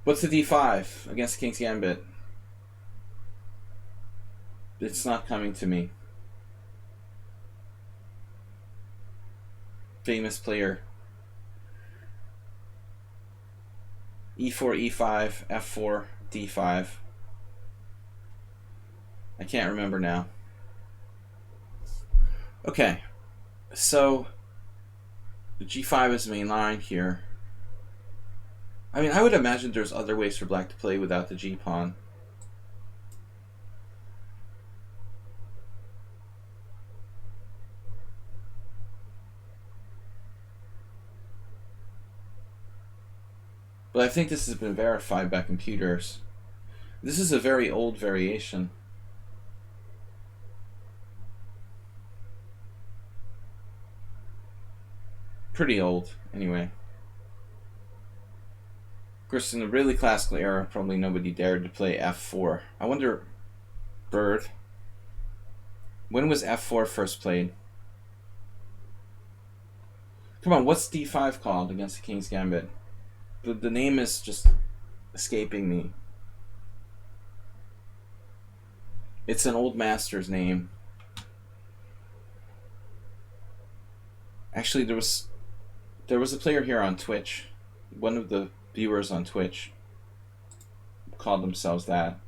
What's the d5 against the King's Gambit? It's not coming to me. Famous player. e4, e5, f4, d5. I can't remember now. Okay, so the g5 is the main line here. I mean, I would imagine there's other ways for black to play without the g-pawn. But I think this has been verified by computers. This is a very old variation. Pretty old, anyway. Of course, in the really classical era, probably nobody dared to play f4. I wonder, Bird, when was f4 first played? Come on, what's d5 called against the King's Gambit? The name is just escaping me. It's an old master's name. Actually, there was a player here on Twitch. One of the viewers on Twitch called themselves that.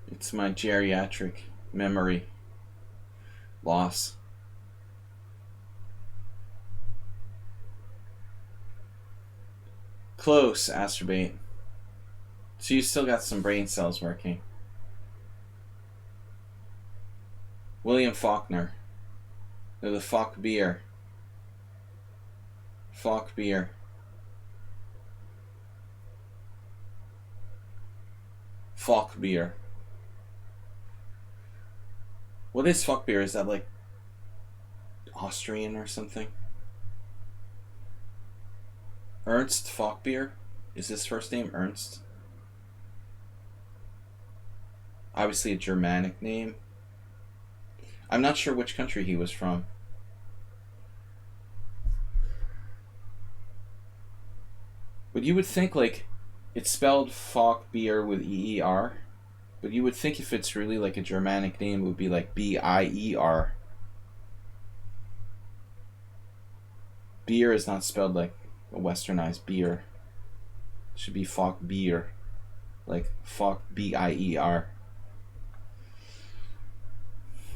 It's my geriatric memory loss. Close, Astrobate. So you still got some brain cells working. William Faulkner. No, the Falk beer. Falk beer. Falk beer. What is Falk beer? Is that like Austrian or something? Ernst Falkbeer? Is his first name Ernst? Obviously a Germanic name. I'm not sure which country he was from. But you would think, like, it's spelled Falkbeer with E-E-R, but you would think if it's really like a Germanic name, it would be like B-I-E-R. Beer is not spelled like a westernized beer. It should be Falkbeer, like Falk B-I-E-R.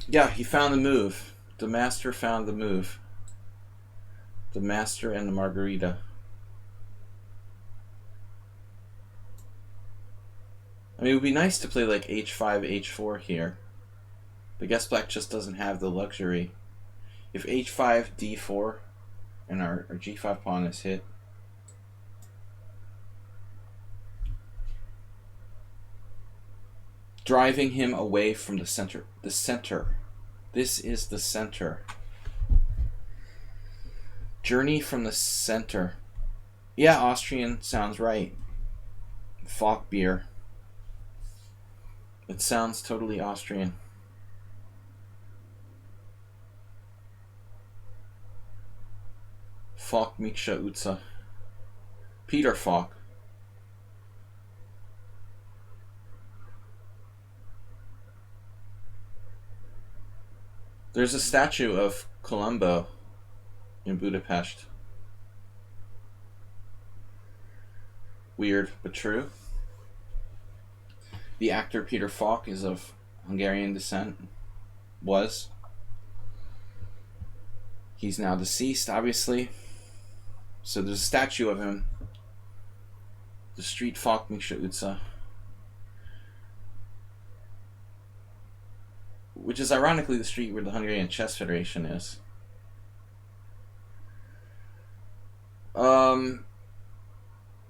Yeah, he found the move. The master found the move. The master and the margarita. I mean, it would be nice to play like h5, h4 here. But I guess black just doesn't have the luxury. If h5, d4, and our g5 pawn is hit, driving him away from the center. The center. This is the center. Journey from the center. Yeah, Austrian sounds right. Falk beer. It sounds totally Austrian. Falk Miksha Utsa. Peter Falk. There's a statue of Columbo in Budapest. Weird, but true. The actor Peter Falk is of Hungarian descent. Was. He's now deceased, obviously. So there's a statue of him. The street Falk Miksha Utsa. Which is ironically the street where the Hungarian Chess Federation is.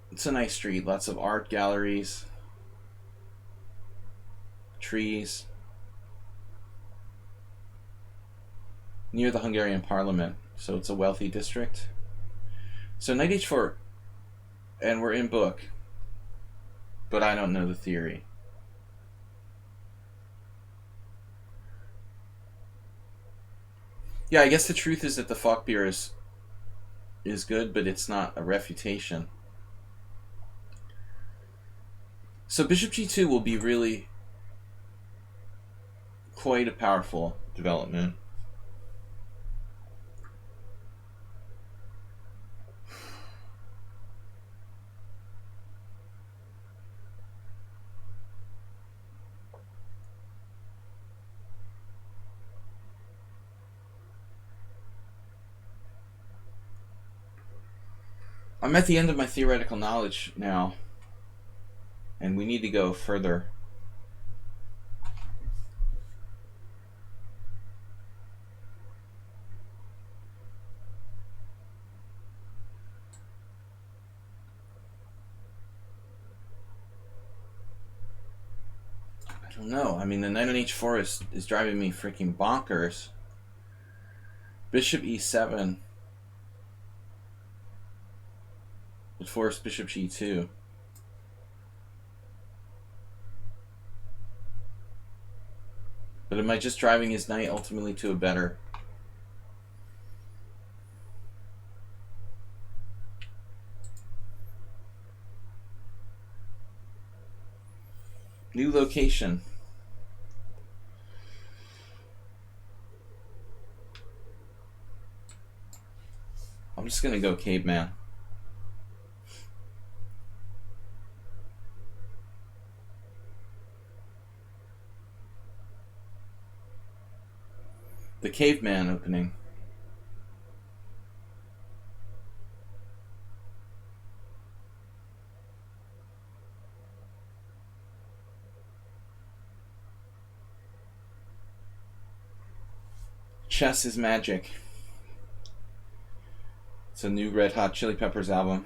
It's a nice street. Lots of art galleries. Trees. Near the Hungarian parliament. So it's a wealthy district. So knight h4. And we're in book. But I don't know the theory. Yeah, I guess the truth is that the Falkbeer is good, but it's not a refutation. So bishop g2 will be really quite a powerful development. I'm at the end of my theoretical knowledge now, and we need to go further. I don't know. I mean, the knight on h4 is driving me freaking bonkers. Bishop e7 would force bishop g2. But am I just driving his knight ultimately to a better? New location. I'm just gonna go caveman. The caveman opening. Chess is magic. It's a new Red Hot Chili Peppers album.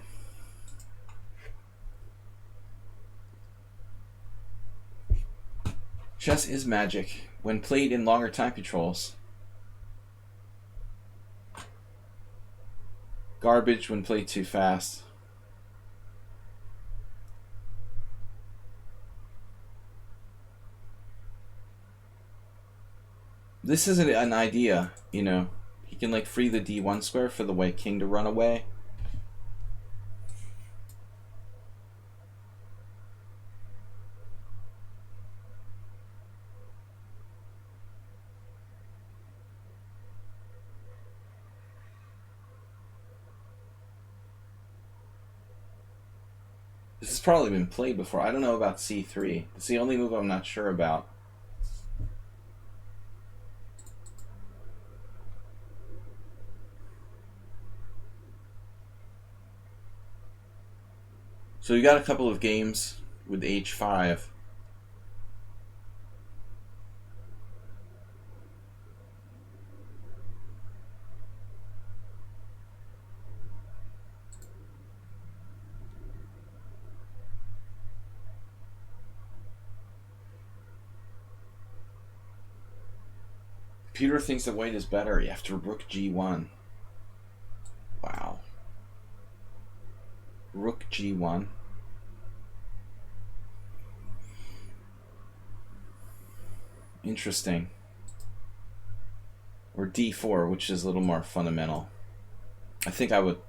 Chess is magic when played in longer time controls. Garbage when played too fast. This is an idea, you know. He can like free the d1 square for the white king to run away. This has probably been played before. I don't know about c3. It's the only move I'm not sure about. So we got a couple of games with h5. Computer thinks that white is better after rook g1. Wow. Rook g1. Interesting. Or d4, which is a little more fundamental. I think I would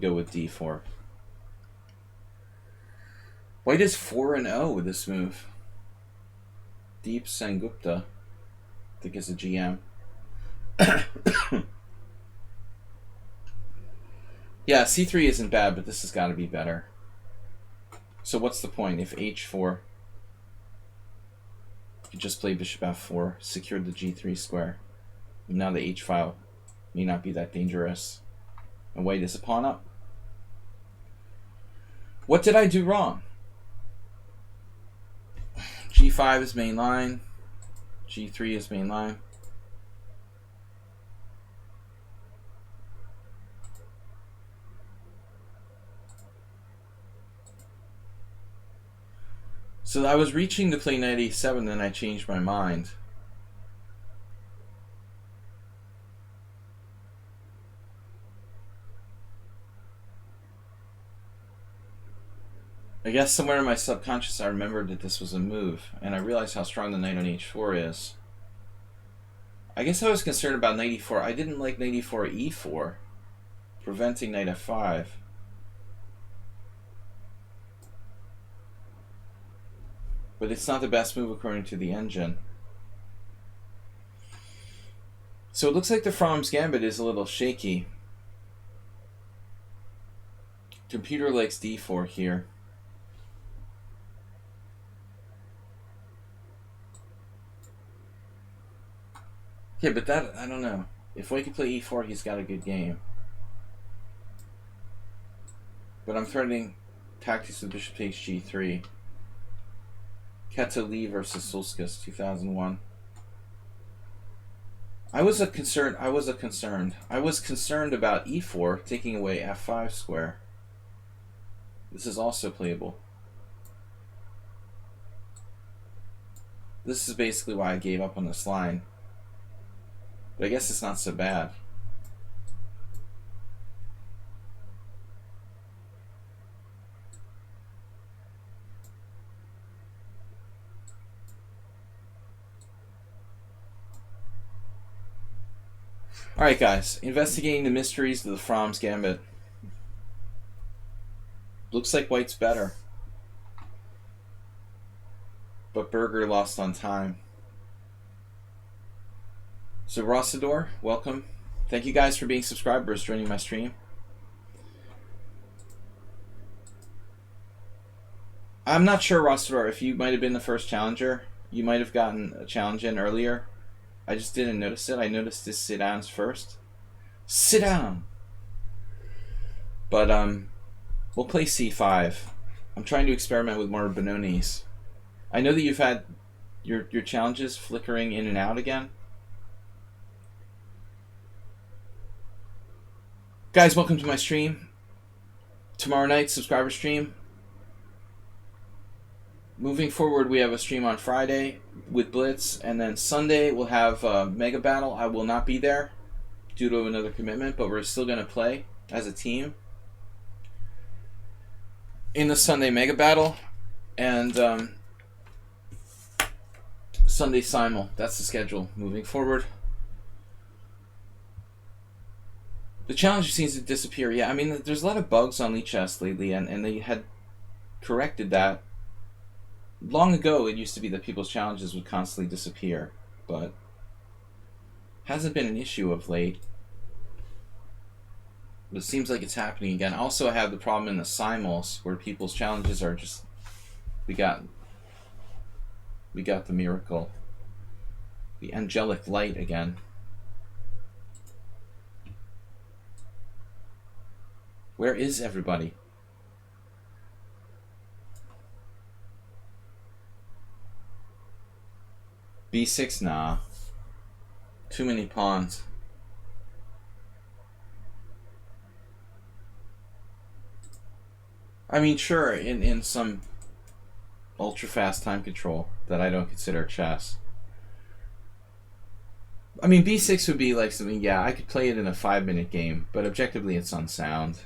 go with d4. White is 4-0 with this move. Deep Sengupta, I think, is a GM. Yeah, c3 isn't bad, but this has got to be better. So what's the point? If h4, you could just play bishop f4, secure the g3 square. Now the h file may not be that dangerous. And white is a pawn up. What did I do wrong? g5 is main line. g3 is main line. So I was reaching to play knight a7, then I changed my mind. I guess somewhere in my subconscious I remembered that this was a move, and I realized how strong the knight on h4 is. I guess I was concerned about knight e4. I didn't like knight e4 e4, preventing knight f5. But it's not the best move according to the engine. So it looks like the Fromm's Gambit is a little shaky. Computer likes d4 here. Okay, but that, I don't know. If White can play e4, he's got a good game. But I'm threatening tactics with bishop takes g3. Keta Lee versus Sulskas, 2001. I was concerned about e4 taking away f5 square. This is also playable. This is basically why I gave up on this line. But I guess it's not so bad. Alright guys, investigating the mysteries of the Fromm's Gambit. Looks like White's better. But Berger lost on time. So Rossador, welcome. Thank you guys for being subscribers, joining my stream. I'm not sure, Rossador, if you might have been the first challenger. You might have gotten a challenge in earlier. I just didn't notice it. I noticed his sit-downs first. Sit down! But, we'll play c5. I'm trying to experiment with more Benoni's. I know that you've had your challenges flickering in and out again. Guys, welcome to my stream. Tomorrow night, subscriber stream. Moving forward, we have a stream on Friday with Blitz, and then Sunday we'll have Mega Battle. I will not be there due to another commitment, but we're still going to play as a team in the Sunday Mega Battle, and Sunday Simul. That's the schedule moving forward. The challenge seems to disappear. Yeah, I mean, there's a lot of bugs on lichess lately, and they had corrected that. Long ago, it used to be that people's challenges would constantly disappear, but hasn't been an issue of late. But it seems like it's happening again. Also, I have the problem in the simuls where people's challenges are just, we got the miracle, the angelic light again. Where is everybody? B6, nah. Too many pawns. I mean, sure, in some ultra-fast time control that I don't consider chess. I mean, B6 would be like something, yeah, I could play it in a 5-minute game, but objectively it's unsound.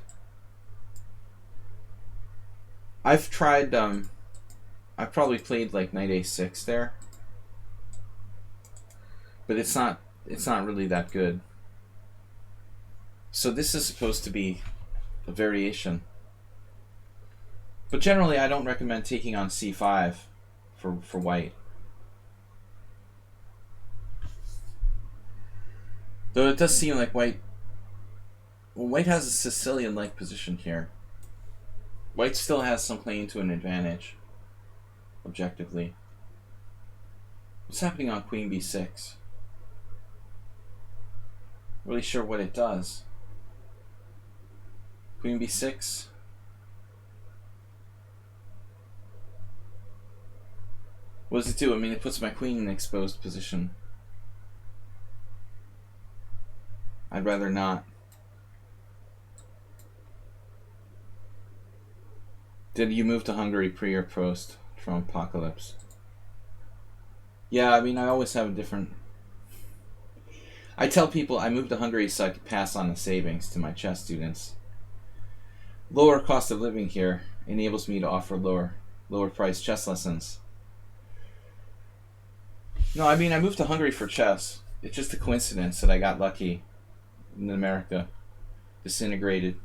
I've tried, I've probably played like knight a6 there. But it's not really that good. So this is supposed to be a variation. But generally I don't recommend taking on c5 for white. Though it does seem like white has a Sicilian-like position here. White still has some claim to an advantage, objectively. What's happening on queen b6? Really sure what it does. Queen b6. What does it do? I mean, it puts my queen in an exposed position. I'd rather not. Did you move to Hungary pre or post Trump apocalypse? Yeah, I mean, I always have a different... I tell people I moved to Hungary so I could pass on the savings to my chess students. Lower cost of living here enables me to offer lower price chess lessons. No, I mean, I moved to Hungary for chess. It's just a coincidence that I got lucky in America. Disintegrated.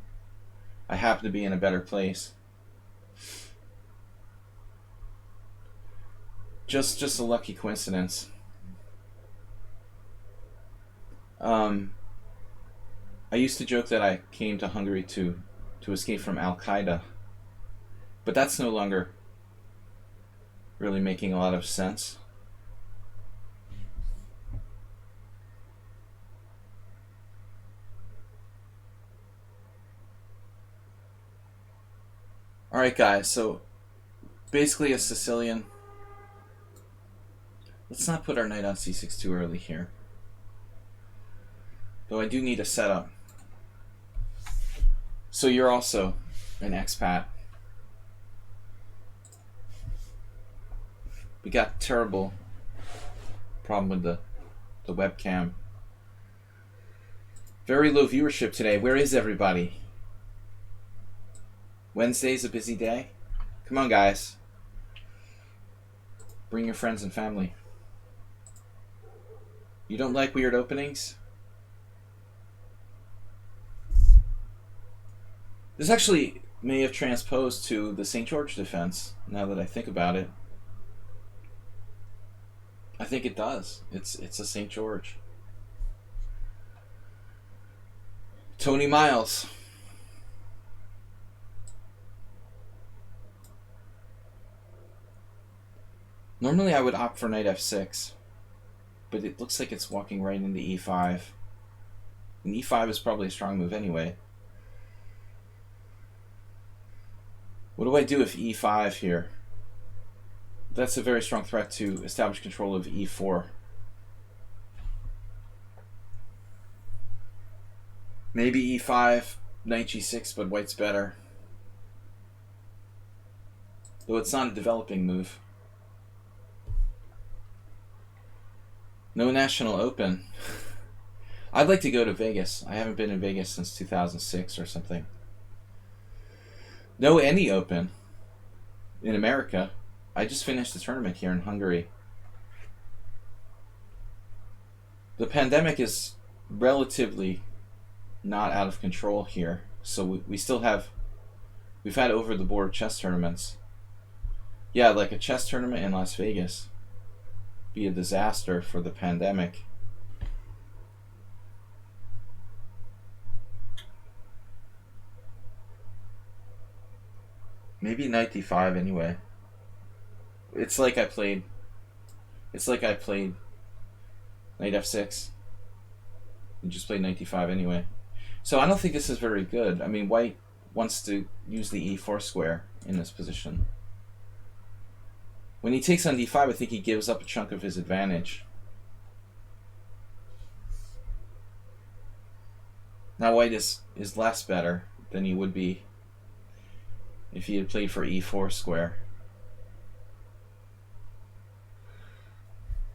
I happen to be in a better place. Just a lucky coincidence. I used to joke that I came to Hungary to escape from Al Qaeda, but that's no longer really making a lot of sense. Alright guys, so basically a Sicilian. Let's not put our knight on c6 too early here. Though I do need a setup. So you're also an expat. We got terrible problem with the webcam. Very low viewership today. Where is everybody? Wednesday's a busy day. Come on, guys. Bring your friends and family. You don't like weird openings? This actually may have transposed to the St. George defense, now that I think about it. I think it does. It's a St. George. Tony Miles. Normally I would opt for knight f6, but it looks like it's walking right into e5. And e5 is probably a strong move anyway. What do I do if e5 here? That's a very strong threat to establish control of e4. Maybe e5, knight g6, but white's better. Though it's not a developing move. No National Open. I'd like to go to Vegas. I haven't been in Vegas since 2006 or something. No any Open in America. I just finished the tournament here in Hungary. The pandemic is relatively not out of control here, so we still have, we've had over-the-board chess tournaments. Yeah, like a chess tournament in Las Vegas. Be a disaster for the pandemic. Maybe knight d5 anyway. It's like I played knight f6 and just played knight d5 anyway. So I don't think this is very good. I mean, white wants to use the e4 square in this position. When he takes on d5, I think he gives up a chunk of his advantage. Now white is less better than he would be if he had played for e4 square.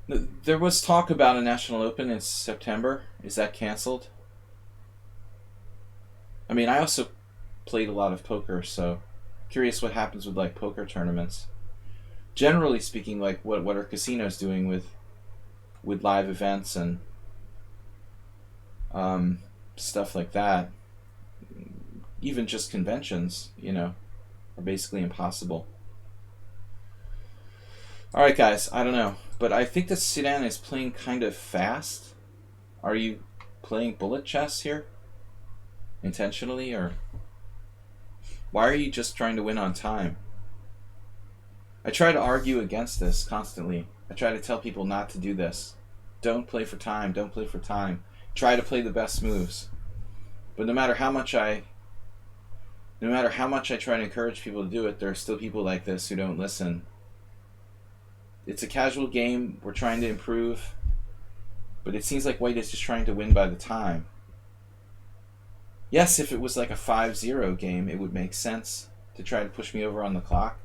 There was talk about a National Open in September. Is that canceled? I mean, I also played a lot of poker, so curious what happens with like poker tournaments. Generally speaking, like what are casinos doing with live events and stuff like that? Even just conventions, you know, are basically impossible. All right, guys, I don't know, but I think that Sudan is playing kind of fast. Are you playing bullet chess here intentionally, or why are you just trying to win on time? I try to argue against this constantly. I try to tell people not to do this. Don't play for time. Don't play for time. Try to play the best moves. But no matter how much I try to encourage people to do it, there are still people like this who don't listen. It's a casual game. We're trying to improve. But it seems like white is just trying to win by the time. Yes, if it was like a 5-0 game, it would make sense to try to push me over on the clock.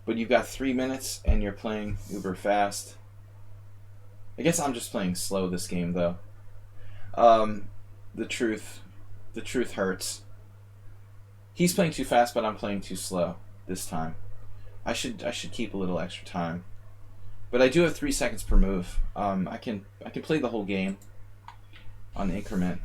But you've got 3 minutes and you're playing uber fast. I guess I'm just playing slow this game though. The truth hurts. He's playing too fast, but I'm playing too slow this time. I should keep a little extra time. But I do have 3 seconds per move. I can play the whole game on increment.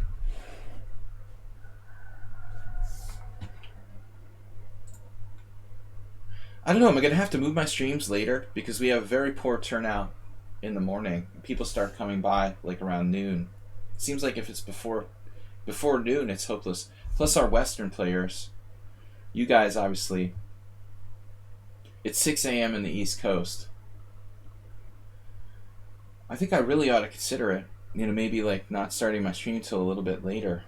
I don't know. I'm going to have to move my streams later because we have very poor turnout in the morning. People start coming by like around noon. It seems like if it's before noon, it's hopeless. Plus our Western players. You guys, obviously. It's 6 a.m. in the East Coast. I think I really ought to consider it. You know, maybe like not starting my stream till a little bit later.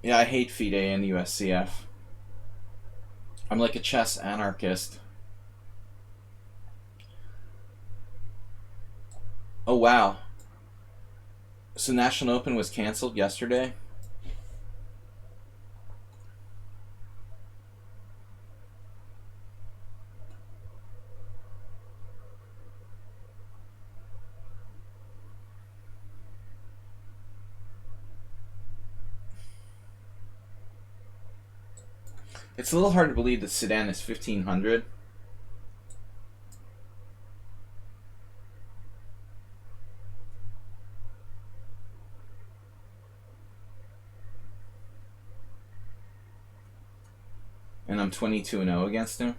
Yeah, I hate FIDE and USCF. I'm like a chess anarchist. Oh, wow. So National Open was canceled yesterday? It's a little hard to believe that Sedan is 1,500. And I'm 22-0 against him.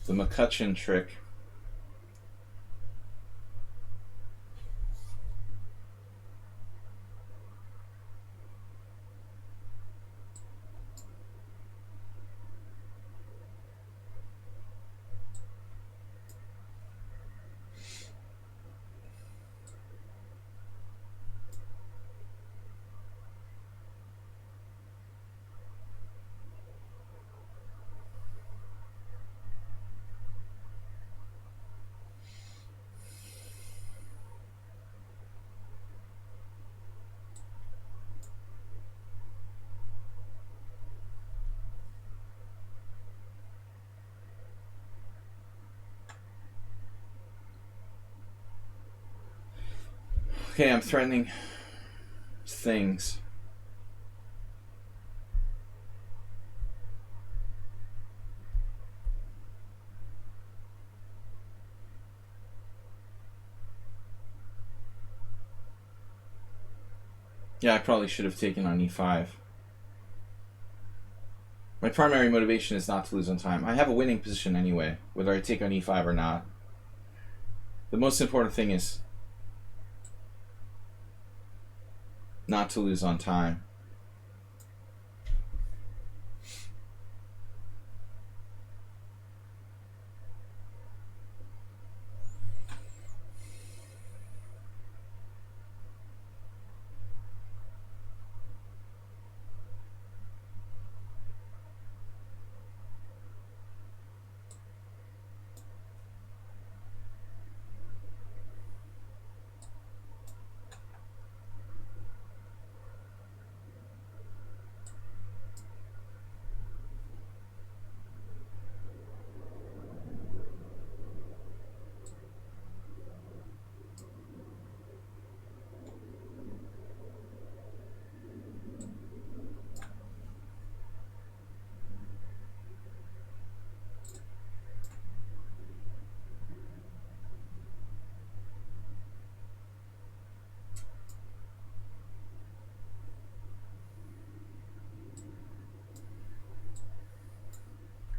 The McCutcheon trick. Okay, I'm threatening things. Yeah, I probably should have taken on e5. My primary motivation is not to lose on time. I have a winning position anyway, whether I take on e5 or not. The most important thing is not to lose on time.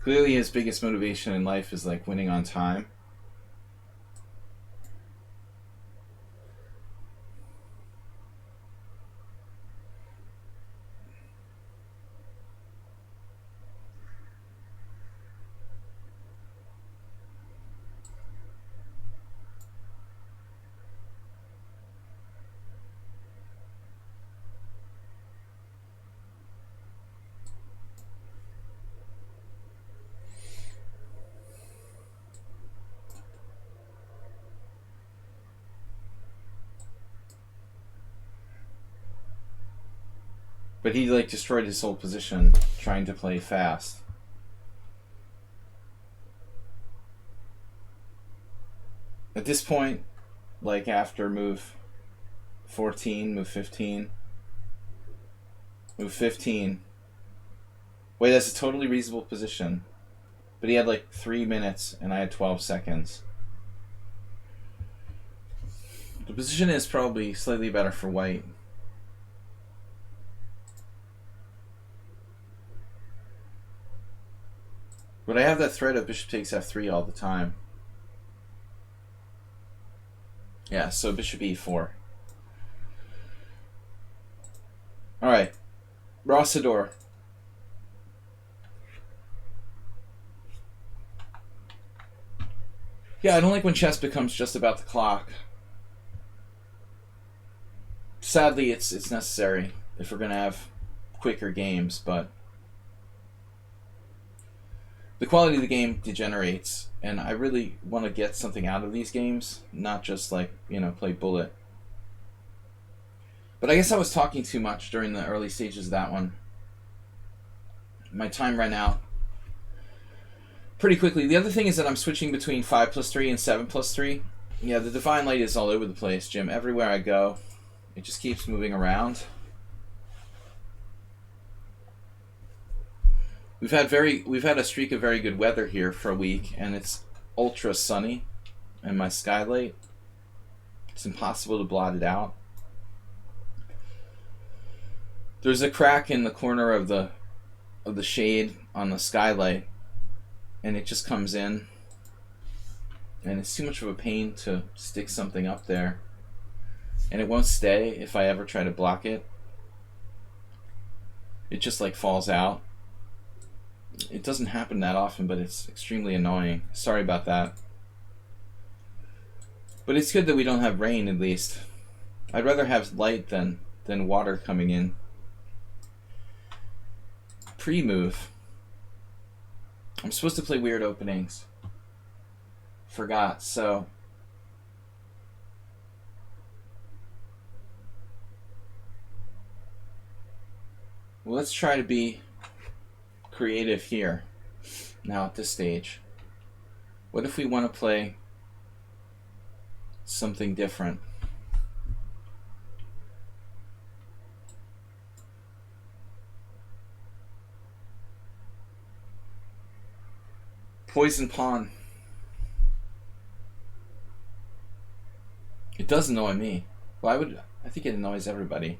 Clearly his biggest motivation in life is like winning on time. But he like destroyed his whole position trying to play fast. At this point, like after move 14, move 15, move 15. Wait, that's a totally reasonable position. But he had like 3 minutes and I had 12 seconds. The position is probably slightly better for white. But I have that threat of bishop takes f3 all the time. Yeah, so bishop e4. Alright. Rossador. Yeah, I don't like when chess becomes just about the clock. Sadly, it's necessary if we're going to have quicker games, but the quality of the game degenerates, and I really want to get something out of these games, not just like, play bullet. But I guess I was talking too much during the early stages of that one. My time ran out pretty quickly. The other thing is that I'm switching between 5+3 and 7+3. Yeah, the divine light is all over the place, Jim. Everywhere I go, it just keeps moving around. We've had a streak of very good weather here for a week, and it's ultra sunny, and my skylight, it's impossible to blot it out. There's a crack in the corner of the shade on the skylight, and it just comes in, and it's too much of a pain to stick something up there, and it won't stay if I ever try to block it. It just like falls out. It doesn't happen that often, but it's extremely annoying. Sorry about that. But it's good that we don't have rain, at least. I'd rather have light than water coming in. Pre-move. I'm supposed to play weird openings. Forgot, so... Well, let's try to be creative here, now at this stage. What if we want to play something different? Poison pawn. It does annoy me. Well, I think it annoys everybody.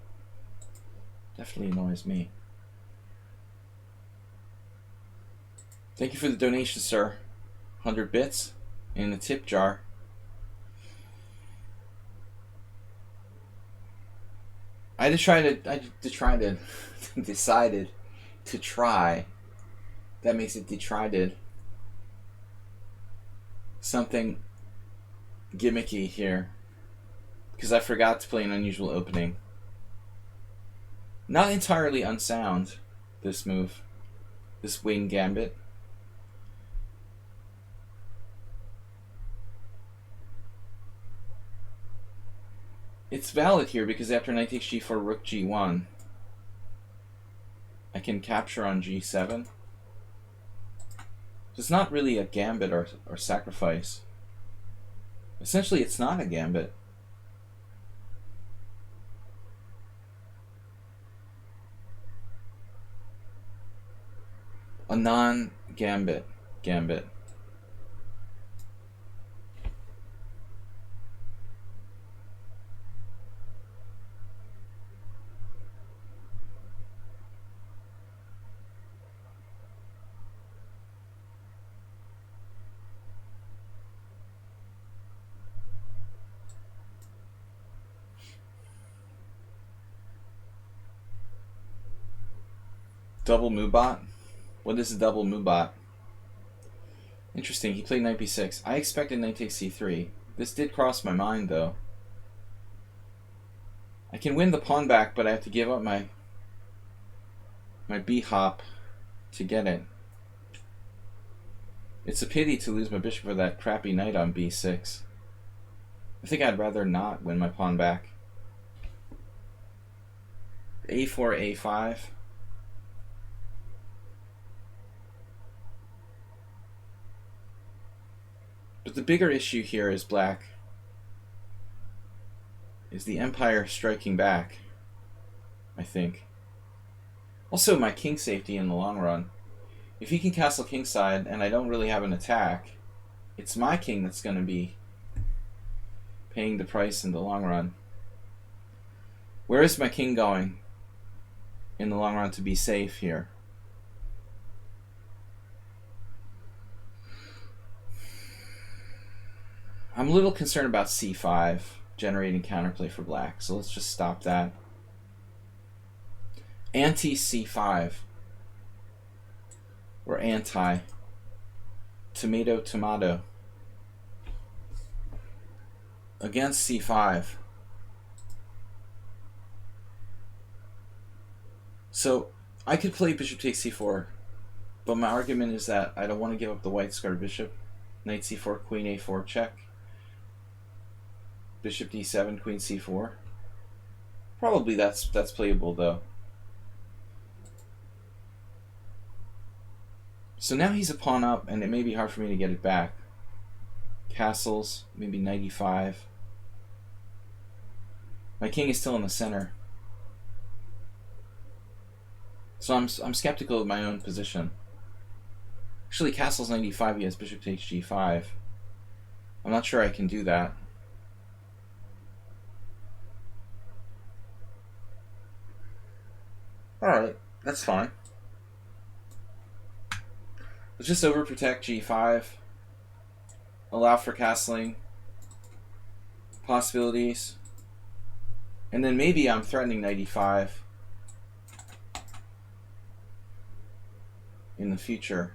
Definitely annoys me. Thank you for the donation, sir. 100 bits in the tip jar. I decided to try. That makes it detried. Something gimmicky here. Because I forgot to play an unusual opening. Not entirely unsound, this move. This wing gambit. It's valid here because after knight takes g4, rook g1, I can capture on g7. So it's not really a gambit or sacrifice. Essentially, it's not a gambit. A non-gambit gambit. Double Moobot? What is a double Moobot? Interesting, he played knight b6. I expected knight takes c3. This did cross my mind, though. I can win the pawn back, but I have to give up my b-hop to get it. It's a pity to lose my bishop for that crappy knight on b6. I think I'd rather not win my pawn back. a4, a5. But the bigger issue here is black. Is the empire striking back, I think. Also my king safety in the long run. If he can castle kingside and I don't really have an attack, it's my king that's going to be paying the price in the long run. Where is my king going in the long run to be safe here? I'm a little concerned about c5 generating counterplay for black, so let's just stop that. Anti c5 or anti tomato tomato against c5. So I could play bishop takes c4, but my argument is that I don't want to give up the white squared bishop. Knight c4, queen a4 check. Bishop d7, queen c4. Probably that's playable though. So now he's a pawn up, and it may be hard for me to get it back. Castles, maybe knight e5. My king is still in the center. So I'm skeptical of my own position. Actually, castles knight e5, he has bishop takes g5. I'm not sure I can do that. Alright, that's fine. Let's just overprotect g5. Allow for castling possibilities. And then maybe I'm threatening knight e5 in the future.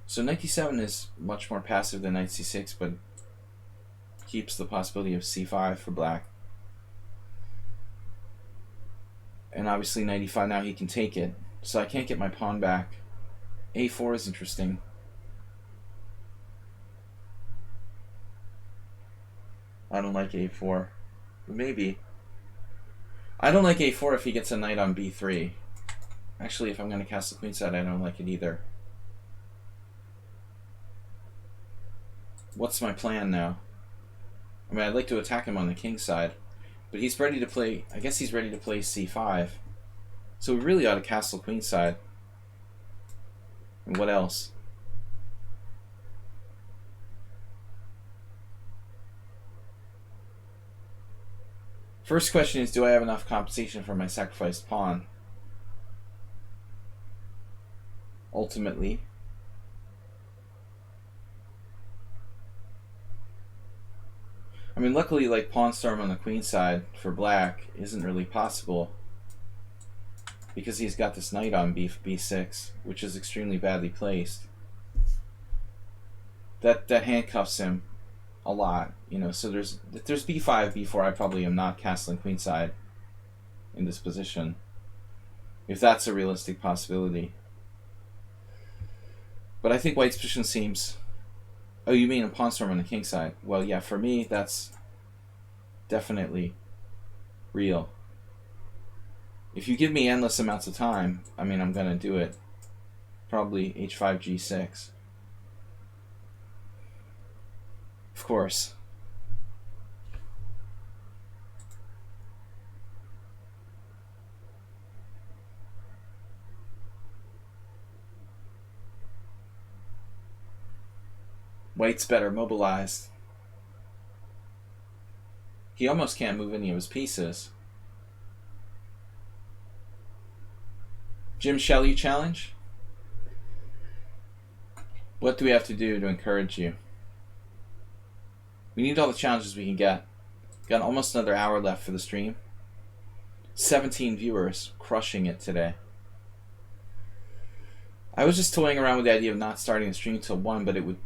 So knight d7 is much more passive than knight c6, but keeps the possibility of c5 for black. And obviously knight e5, now he can take it. So I can't get my pawn back. a4 is interesting. I don't like a4. Maybe. I don't like a4 if he gets a knight on b3. Actually, if I'm going to castle queenside, I don't like it either. What's my plan now? I mean, I'd like to attack him on the king side, but he's ready to play, I guess he's ready to play c5. So we really ought to castle queenside. And what else? First question is, do I have enough compensation for my sacrificed pawn? Ultimately. I mean, luckily, like, pawn storm on the queen side for black isn't really possible, because he's got this knight on b6, which is extremely badly placed. That handcuffs him a lot, you know. So there's b5, b4. I probably am not castling queenside in this position, if that's a realistic possibility. But I think white's position seems... Oh, you mean a pawn storm on the king side? Well, yeah, for me, that's definitely real. If you give me endless amounts of time, I mean, I'm going to do it. Probably h5, g6. Of course. White's better mobilized. He almost can't move any of his pieces. Jim Shelley challenge? What do we have to do to encourage you? We need all the challenges we can get. Got almost another hour left for the stream. 17 viewers, crushing it today. I was just toying around with the idea of not starting the stream till 1, but it would...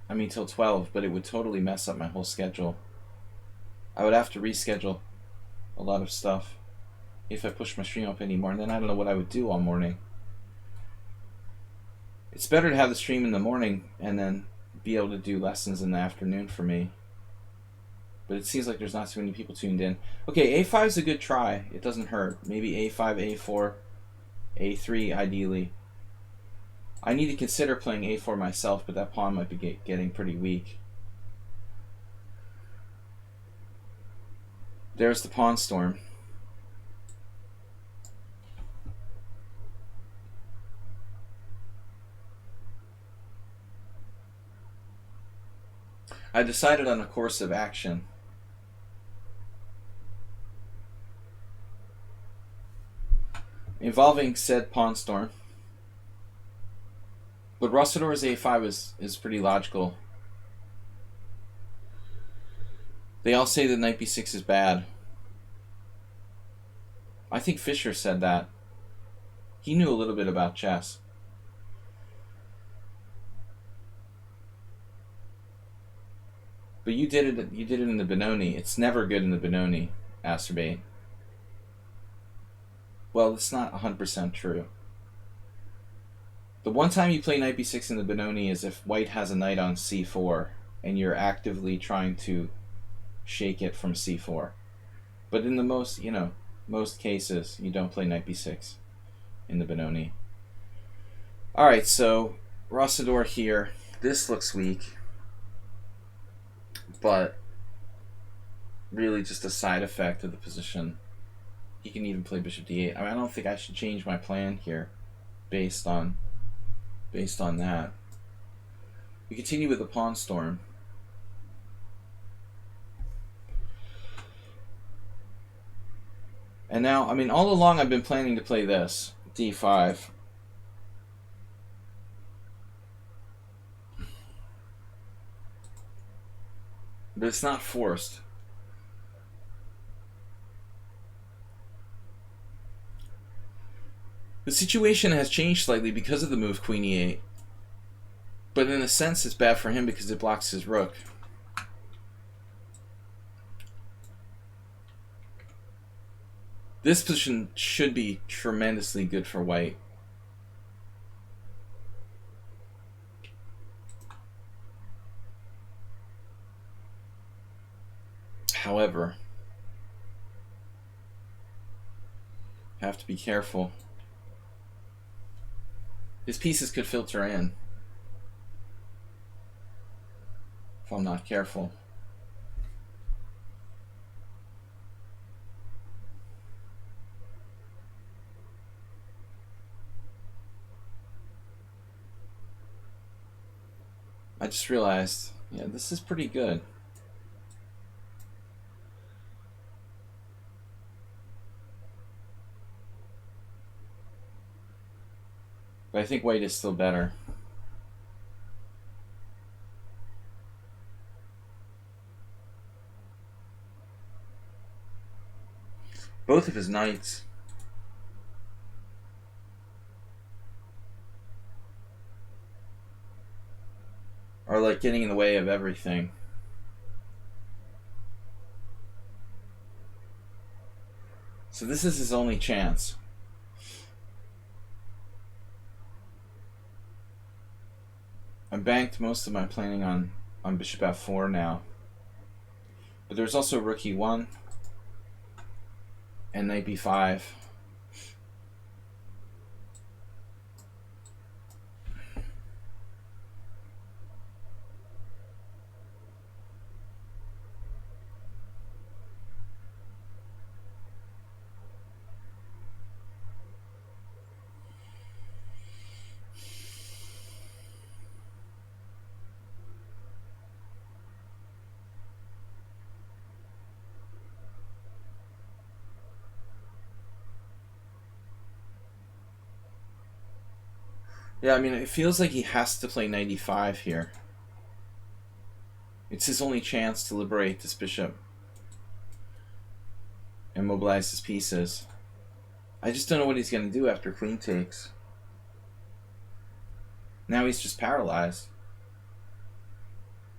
I mean, till 12, but it would totally mess up my whole schedule. I would have to reschedule a lot of stuff if I push my stream up anymore, and then I don't know what I would do all morning. It's better to have the stream in the morning and then be able to do lessons in the afternoon for me. But it seems like there's not too many people tuned in. Okay, A5 is a good try. It doesn't hurt. Maybe A5, A4, A3 ideally. I need to consider playing A4 myself, but that pawn might be getting pretty weak. There's the pawn storm. I decided on a course of action. Involving said pawn storm. But Rossador's A5 is pretty logical. They all say that knight b6 is bad. I think Fischer said that. He knew a little bit about chess. But you did it in the Benoni. It's never good in the Benoni, Asterbate. Well, it's not 100% true. The one time you play knight b6 in the Benoni is if white has a knight on c4 and you're actively trying to shake it from c4. But in the most cases, you don't play knight b6 in the Benoni. Alright, so Rossador here. This looks weak, but really just a side effect of the position. He can even play bishop d8. I don't think I should change my plan here based on that. We continue with the pawn storm. And now, I mean, all along I've been planning to play this, d5. But it's not forced. The situation has changed slightly because of the move queen e8. But in a sense it's bad for him because it blocks his rook. This position should be tremendously good for white. However, have to be careful. His pieces could filter in if I'm not careful. I just realized, yeah, this is pretty good. But I think white is still better. Both of his knights are like getting in the way of everything. So this is his only chance. I banked most of my planning on bishop f4 now. But there's also rook e1 and knight b5. Yeah, I mean, it feels like he has to play knight e5 here. It's his only chance to liberate this bishop and mobilize his pieces. I just don't know what he's going to do after queen takes. Now he's just paralyzed.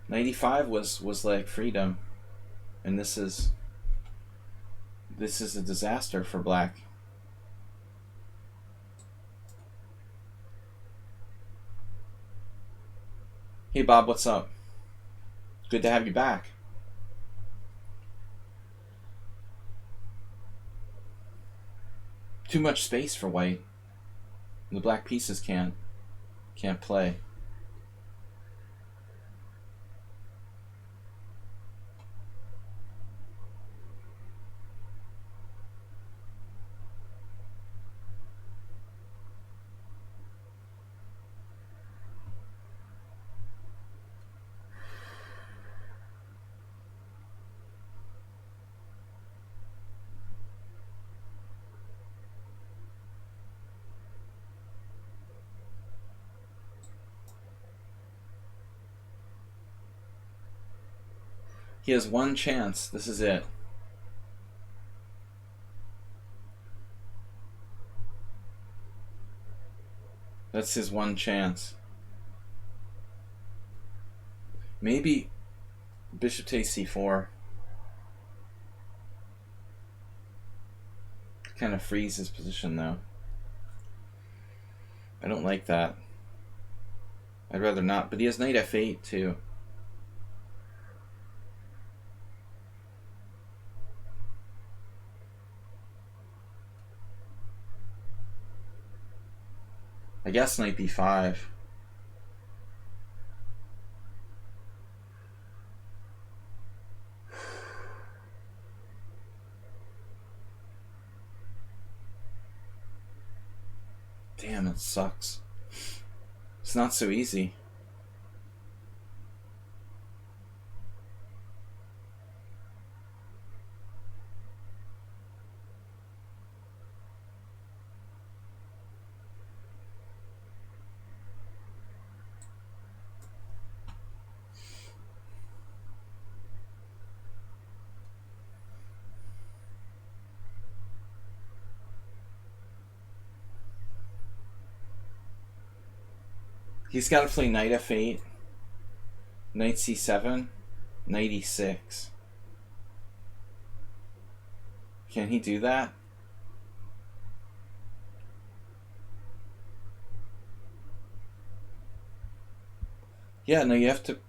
95 was like freedom, and this is a disaster for black. Hey Bob, what's up? Good to have you back. Too much space for white. The black pieces can't play. He has one chance. This is it. That's his one chance. Maybe bishop takes c4. Kind of frees his position though. I don't like that. I'd rather not, but he has knight f8 too. I guess knight b5. Damn, it sucks. It's not so easy. He's got to play knight f8, knight c7, knight e6. Can he do that? Yeah, no, you have to...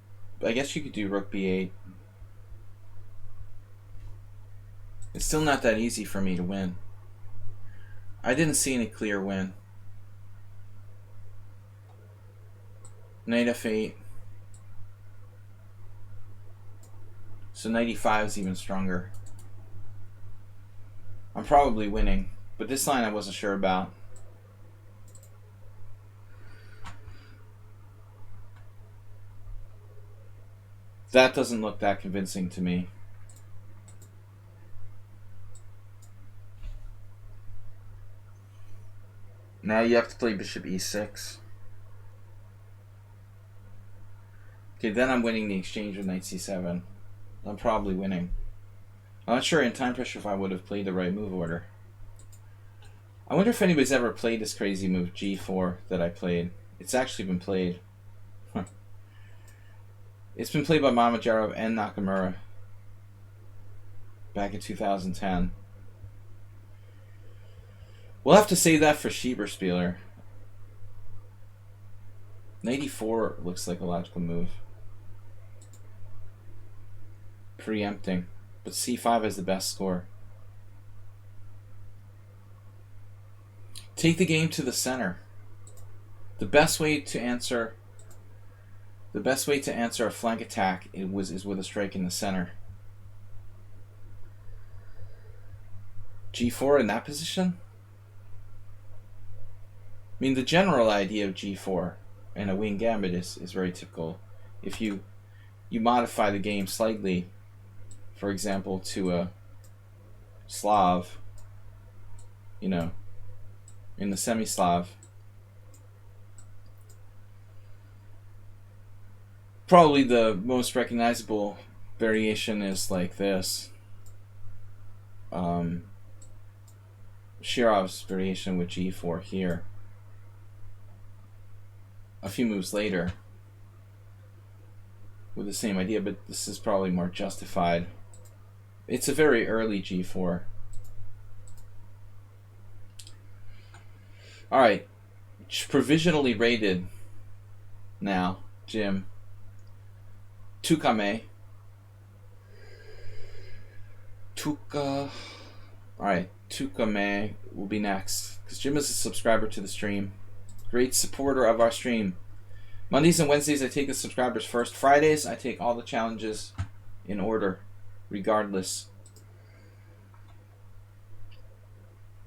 I guess you could do rook b8. It's still not that easy for me to win. I didn't see any clear win. Knight f8. So knight e5 is even stronger. I'm probably winning, but this line I wasn't sure about. That doesn't look that convincing to me. Now you have to play bishop e6. Okay, then I'm winning the exchange with knight c7. I'm probably winning. I'm not sure in time pressure if I would have played the right move order. I wonder if anybody's ever played this crazy move g4 that I played. It's actually been played. It's been played by Mamedyarov and Nakamura back in 2010. We'll have to save that for Schieberspieler. Knight e4 looks like a logical move. Preempting. But c5 is the best score. Take the game to the center. The best way to answer a flank attack is with a strike in the center. g4 in that position? I mean, the general idea of g4 and a wing gambit is very typical. If you modify the game slightly, for example, to a Slav, you know, in the semi-Slav, probably the most recognizable variation is like this. Shirov's variation with g4 here. a few moves later with the same idea, but this is probably more justified. It's a very early g4. Alright, provisionally rated now, Jim. Tukame. Alright, Tukame will be next, because Jim is a subscriber to the stream. Great supporter of our stream. Mondays and Wednesdays I take the subscribers first. Fridays I take all the challenges in order, regardless.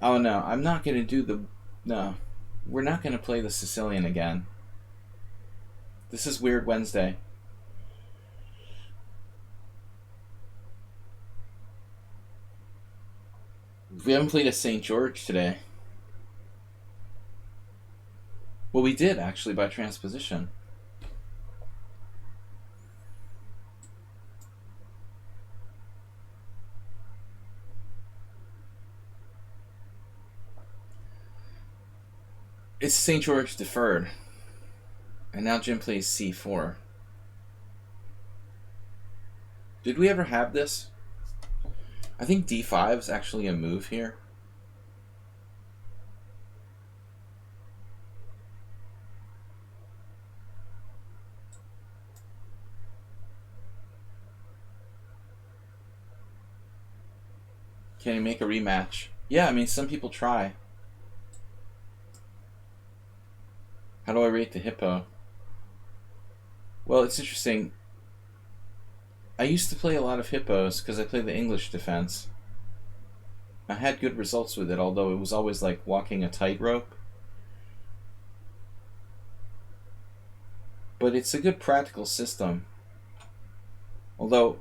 Oh no, I'm not going to do the... No, we're not going to play the Sicilian again. This is Weird Wednesday. We haven't played a St. George today. Well, we did, actually, by transposition. It's St. George deferred. And now Jim plays c4. Did we ever have this? I think d5 is actually a move here. Can he make a rematch? Yeah, I mean, some people try. How do I rate the hippo? Well, it's interesting. I used to play a lot of hippos because I played the English defense. I had good results with it, although it was always like walking a tightrope. But it's a good practical system. Although,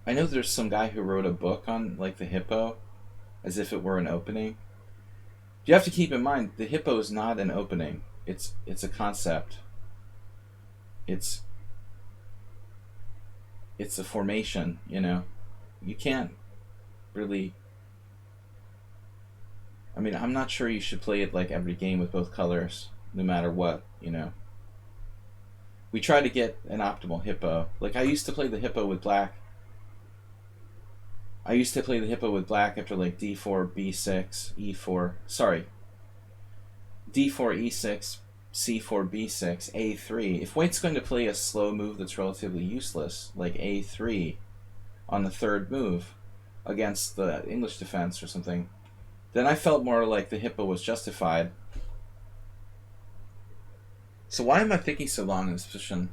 I know there's some guy who wrote a book on like the hippo, as if it were an opening. You have to keep in mind, the hippo is not an opening. It's a concept. It's a formation, you know. You can't really... I mean, I'm not sure you should play it like every game with both colors, no matter what, you know. We try to get an optimal hippo. Like, I used to play the hippo with black. I used to play the hippo with black after like d4, b6, e4. Sorry. d4, e6, c4, b6, a3. If white's going to play a slow move that's relatively useless, like a3 on the third move against the English defense or something, then I felt more like the hippo was justified. So why am I thinking so long in this position?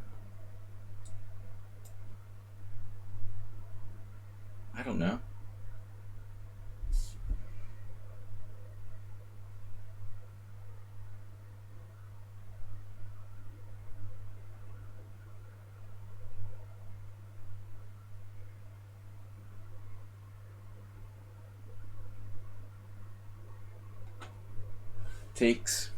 I don't know. Takes.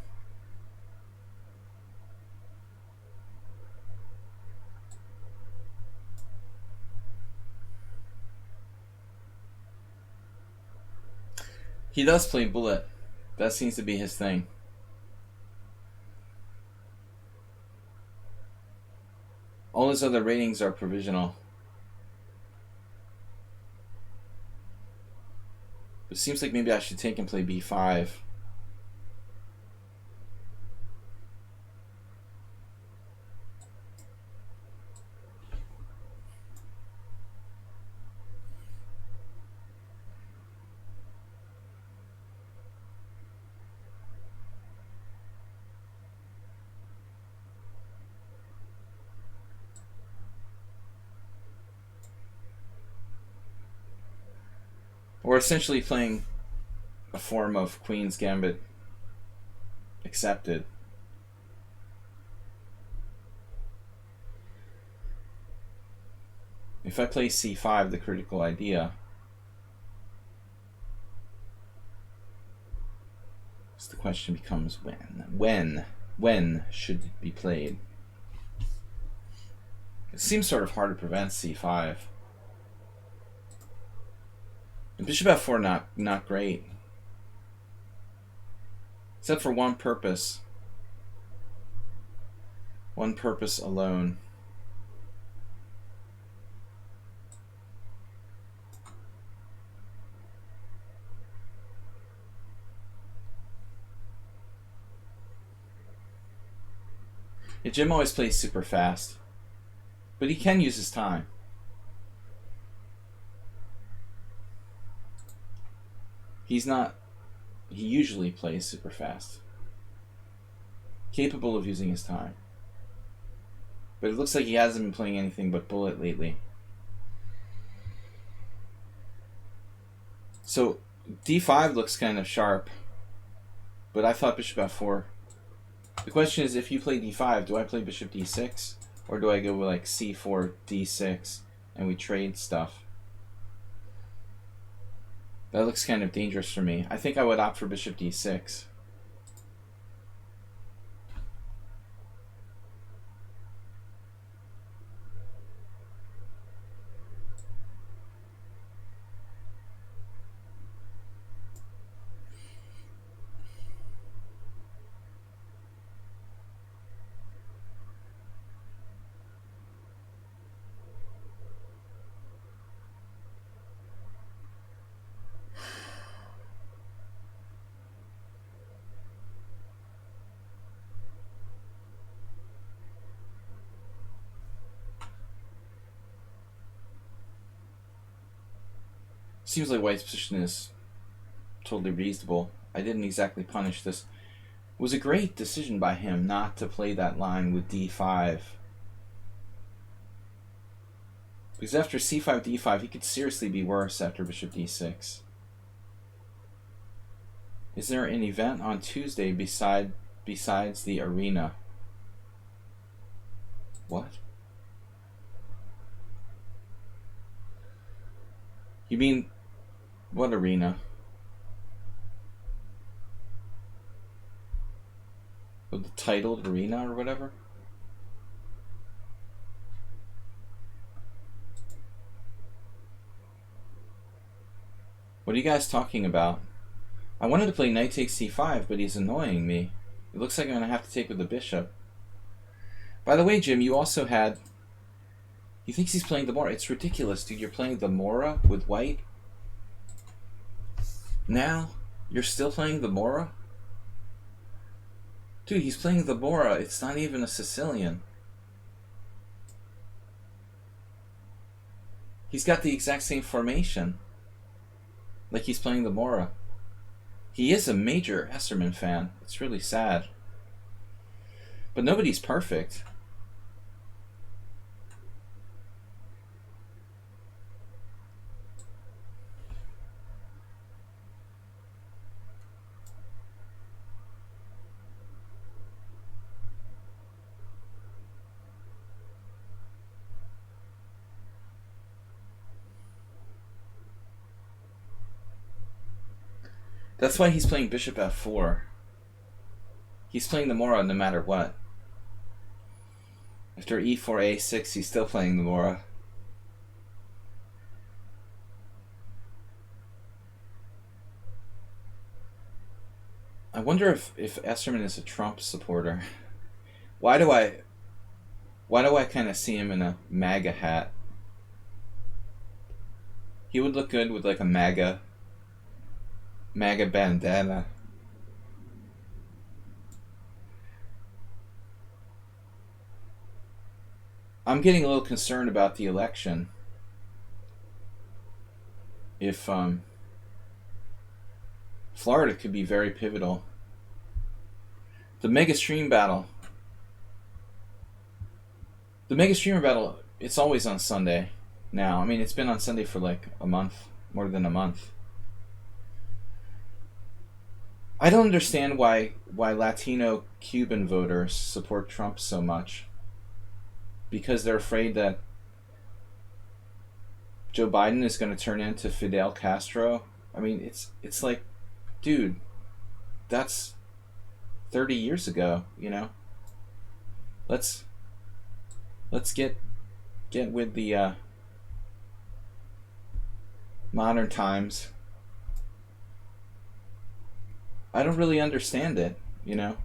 He does play bullet. That seems to be his thing. All his other ratings are provisional. It seems like maybe I should take and play b5. We're essentially playing a form of Queen's Gambit accepted. If I play c5, the critical idea, so the question becomes when. When should it be played? It seems sort of hard to prevent c5. And bishop f4 not great. Except for one purpose. One purpose alone. Yeah, Jim always plays super fast, but he can use his time. He's not. He usually plays super fast. Capable of using his time. But it looks like he hasn't been playing anything but bullet lately. So d5 looks kind of sharp, but I thought bishop f4. The question is, if you play d5, do I play bishop d6? Or do I go with like c4, d6, and we trade stuff? That looks kind of dangerous for me. I think I would opt for bishop d6. Seems like White's position is totally reasonable. I didn't exactly punish this. It was a great decision by him not to play that line with d5. Because after c5, d5, he could seriously be worse after bishop d6. Is there an event on Tuesday besides the arena? What? You mean, what arena? The titled arena or whatever? What are you guys talking about? I wanted to play knight takes c5, but he's annoying me. It looks like I'm going to have to take with the bishop. By the way, Jim, you also had... He thinks he's playing the Mora. It's ridiculous, dude. You're playing the Mora with White? Now? You're still playing the Mora? Dude, he's playing the Mora. It's not even a Sicilian. He's got the exact same formation. Like he's playing the Mora. He is a major Esserman fan. It's really sad. But nobody's perfect. That's why he's playing bishop f4. He's playing the Mora no matter what. After e4, a6, he's still playing the Mora. I wonder if Esserman is a Trump supporter. Why do I kind of see him in a MAGA hat? He would look good with like a MAGA bandana. I'm getting a little concerned about the election. If Florida could be very pivotal. The Mega Stream Battle. The Mega Streamer Battle, it's always on Sunday now. I mean, it's been on Sunday for like a month, more than a month. I don't understand why Latino Cuban voters support Trump so much. Because they're afraid that Joe Biden is going to turn into Fidel Castro. I mean, it's like, dude, that's 30 years ago, you know? Let's get with the modern times. I don't really understand it, you know?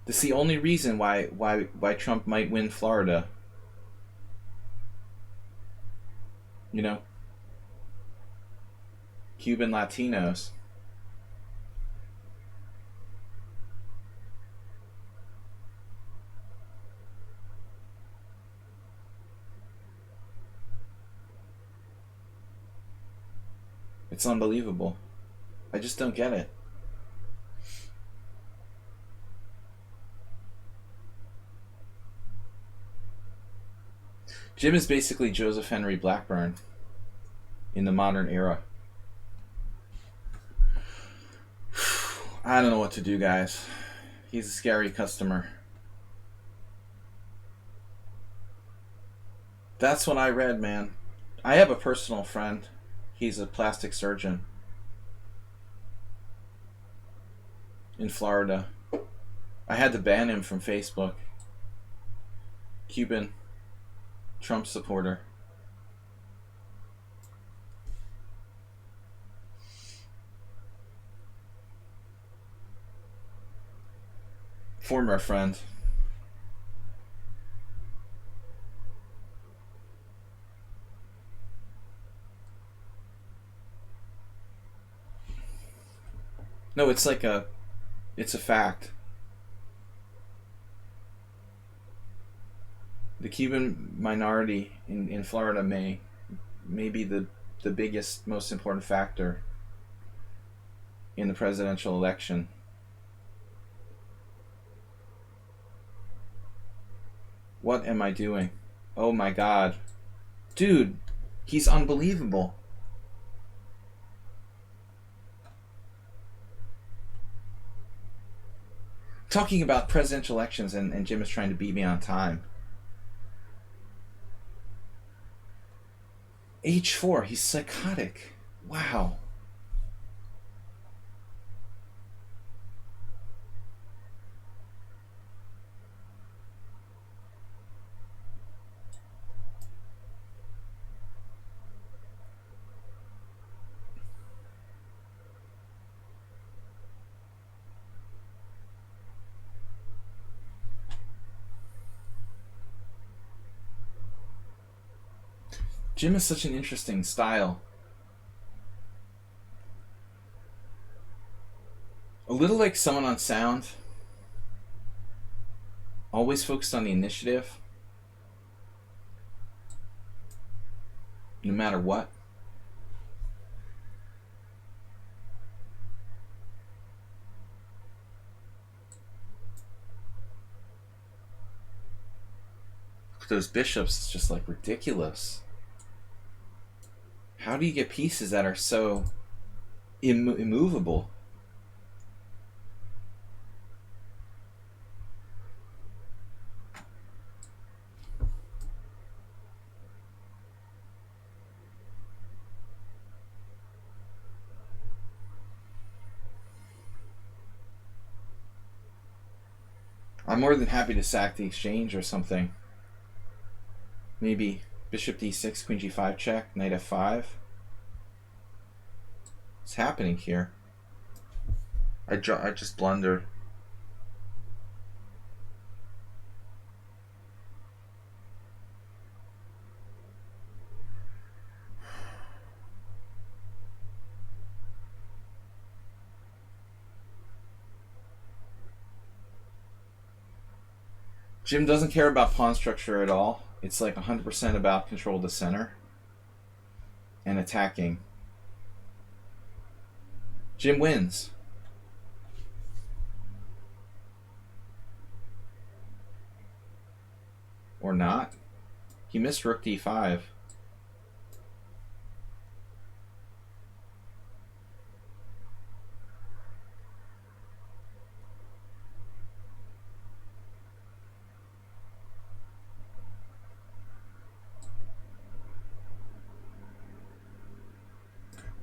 That's the only reason why Trump might win Florida. You know, Cuban Latinos. It's unbelievable. I just don't get it. Jim is basically Joseph Henry Blackburn in the modern era. I don't know what to do, guys. He's a scary customer. That's what I read, man. I have a personal friend. He's a plastic surgeon in Florida. I had to ban him from Facebook. Cuban Trump supporter. Former friend. No, it's a fact. The Cuban minority in Florida may be the biggest, most important factor in the presidential election. What am I doing? Oh my God. Dude, he's unbelievable. Talking about presidential elections, and Jim is trying to beat me on time. H4, he's psychotic. Wow. Jim has such an interesting style. A little like someone on sound. Always focused on the initiative. No matter what. Those bishops, it's just like ridiculous. How do you get pieces that are so immovable? I'm more than happy to sack the exchange or something. Maybe bishop d6, queen g5 check, knight f5. What's happening here? I just blundered. Jim doesn't care about pawn structure at all. It's like 100% about control of the center and attacking. Jim wins. Or not. He missed rook d5.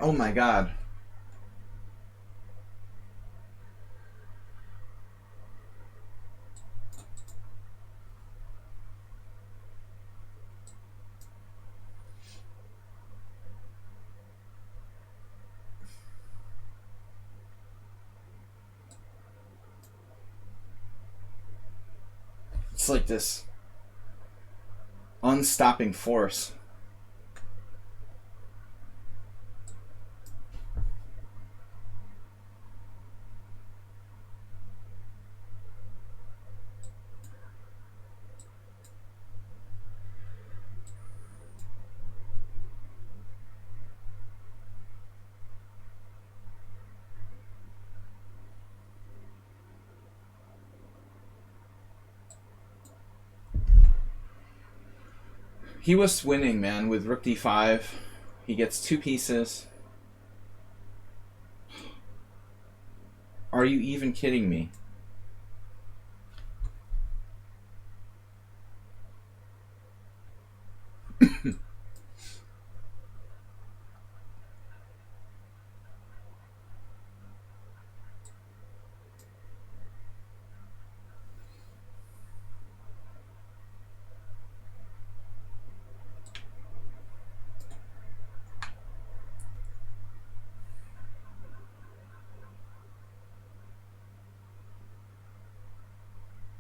Oh my God. It's like this unstopping force. He was winning, man, with rook d5. He gets 2 pieces. Are you even kidding me?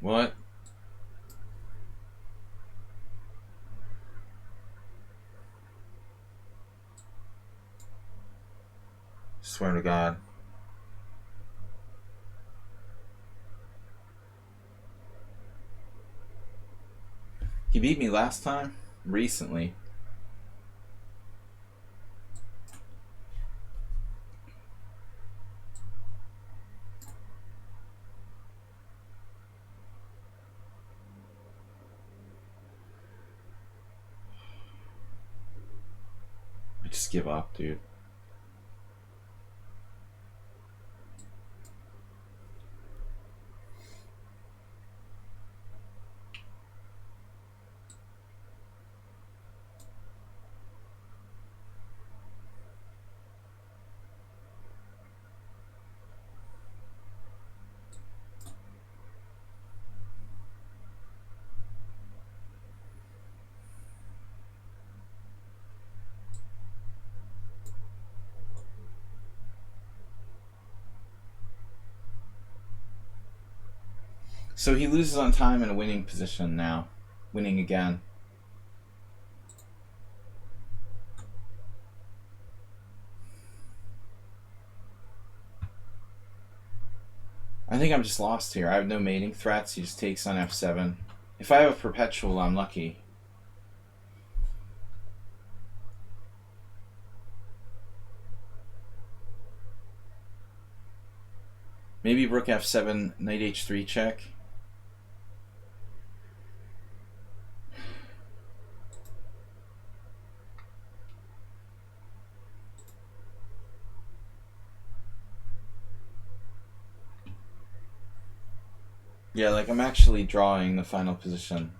What? Swear to God. He beat me last time? Recently. I just give up, dude. So he loses on time in a winning position now. Winning again. I think I'm just lost here. I have no mating threats. He just takes on f7. If I have a perpetual, I'm lucky. Maybe rook f7, knight h3 check. Yeah, like I'm actually drawing the final position.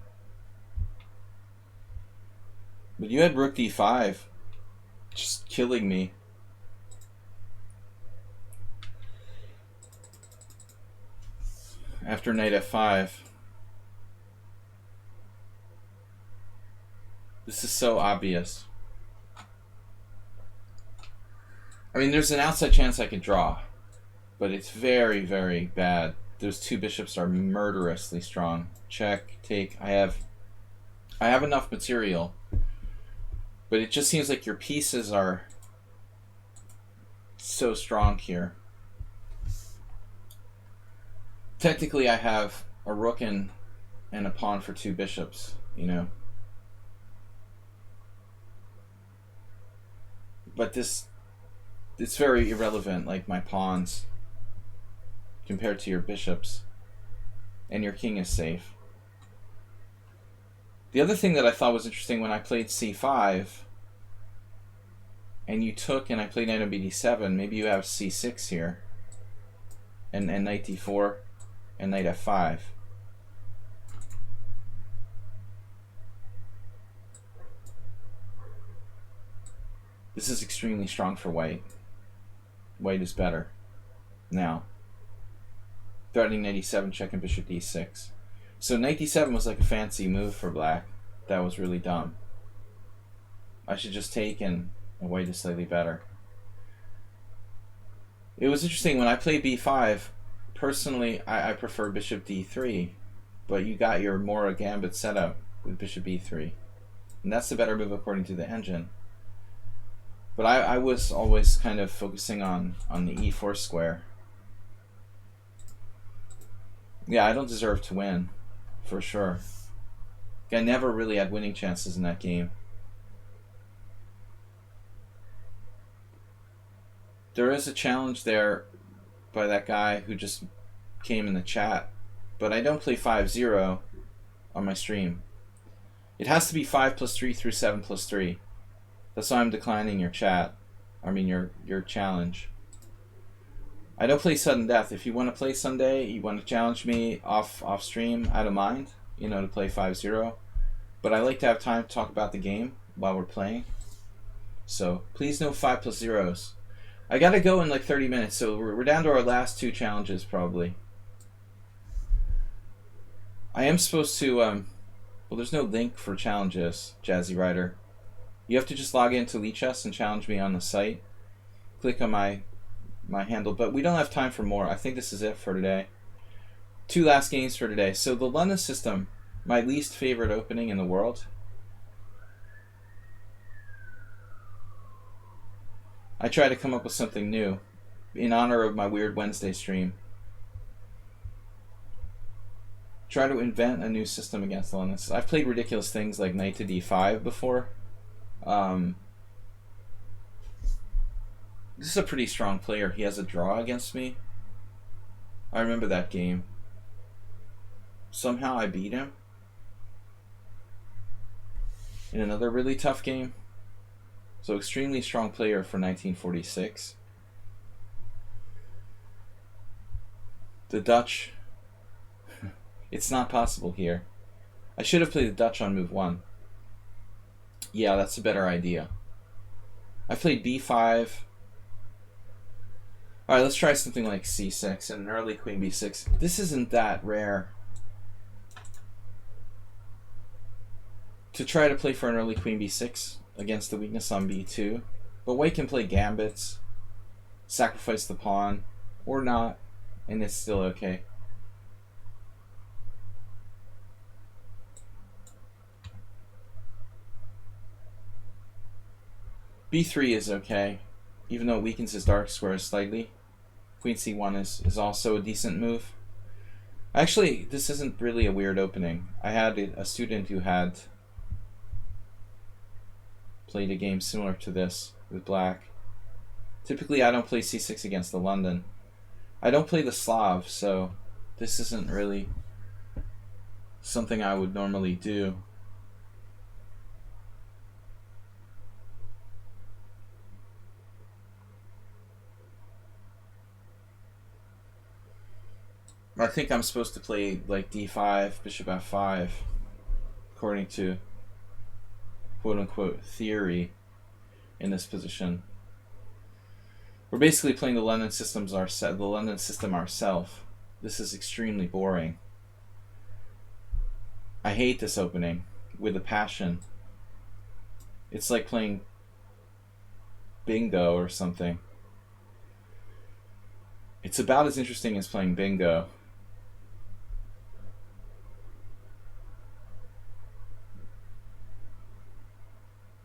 But you had rook d5, just killing me. After knight f5. This is so obvious. I mean, there's an outside chance I could draw, but it's very, very bad. Those 2 bishops are murderously strong. Check, take. I have enough material, but it just seems like your pieces are so strong here. Technically, I have a rook and a pawn for 2 bishops, you know. But it's very irrelevant, like my pawns, compared to your bishops. And your king is safe. The other thing that I thought was interesting when I played c5, and you took and I played knight on bd7, maybe you have c6 here, and knight d4, and knight f5. This is extremely strong for white. White is better. Now, threatening knight e7, checking bishop d6. So knight d7 was like a fancy move for black. That was really dumb. I should just take and white is slightly better. It was interesting, when I played b5, personally I prefer bishop d3. but you got your Mora Gambit setup with bishop e3. And that's the better move according to the engine. But I was always kind of focusing on the e4 square. Yeah, I don't deserve to win, for sure. I never really had winning chances in that game. There is a challenge there by that guy who just came in the chat, but I don't play 5-0 on my stream. It has to be 5 plus 3 through 7 plus 3. That's why I'm declining your chat. I mean your challenge. I don't play sudden death. If you want to play Sunday, you want to challenge me off stream, I don't mind, you know, to play 5-0. But I like to have time to talk about the game while we're playing. So please no 5 plus 0s. I gotta go in like 30 minutes, so we're down to our last 2 challenges probably. I am supposed to, well, there's no link for challenges, Jazzy Rider. You have to just log into lichess and challenge me on the site. Click on my handle, but we don't have time for more. I think this is it for today. 2 last games for today. So the London system, my least favorite opening in the world. I try to come up with something new in honor of my Weird Wednesday stream. Try to invent a new system against the London system. I've played ridiculous things like knight to d5 before. This is a pretty strong player. He has a draw against me. I remember that game. Somehow I beat him in another really tough game. So extremely strong player for 1946. The Dutch. It's not possible here. I should have played the Dutch on move 1. Yeah, that's a better idea. I played b5. Alright, let's try something like c6 and an early queen b6. This isn't that rare. To try to play for an early queen b6 against the weakness on b2. But white can play gambits, sacrifice the pawn, or not, and it's still okay. b3 is okay, even though it weakens his dark squares slightly. Queen c1 is also a decent move. Actually, this isn't really a weird opening. I had a student who had played a game similar to this with black. Typically, I don't play c6 against the London. I don't play the Slav, so this isn't really something I would normally do. I think I'm supposed to play like d5, bishop f5, according to quote-unquote theory in this position. We're basically playing the London system ourselves. This is extremely boring. I hate this opening with a passion. It's like playing bingo or something. It's about as interesting as playing bingo.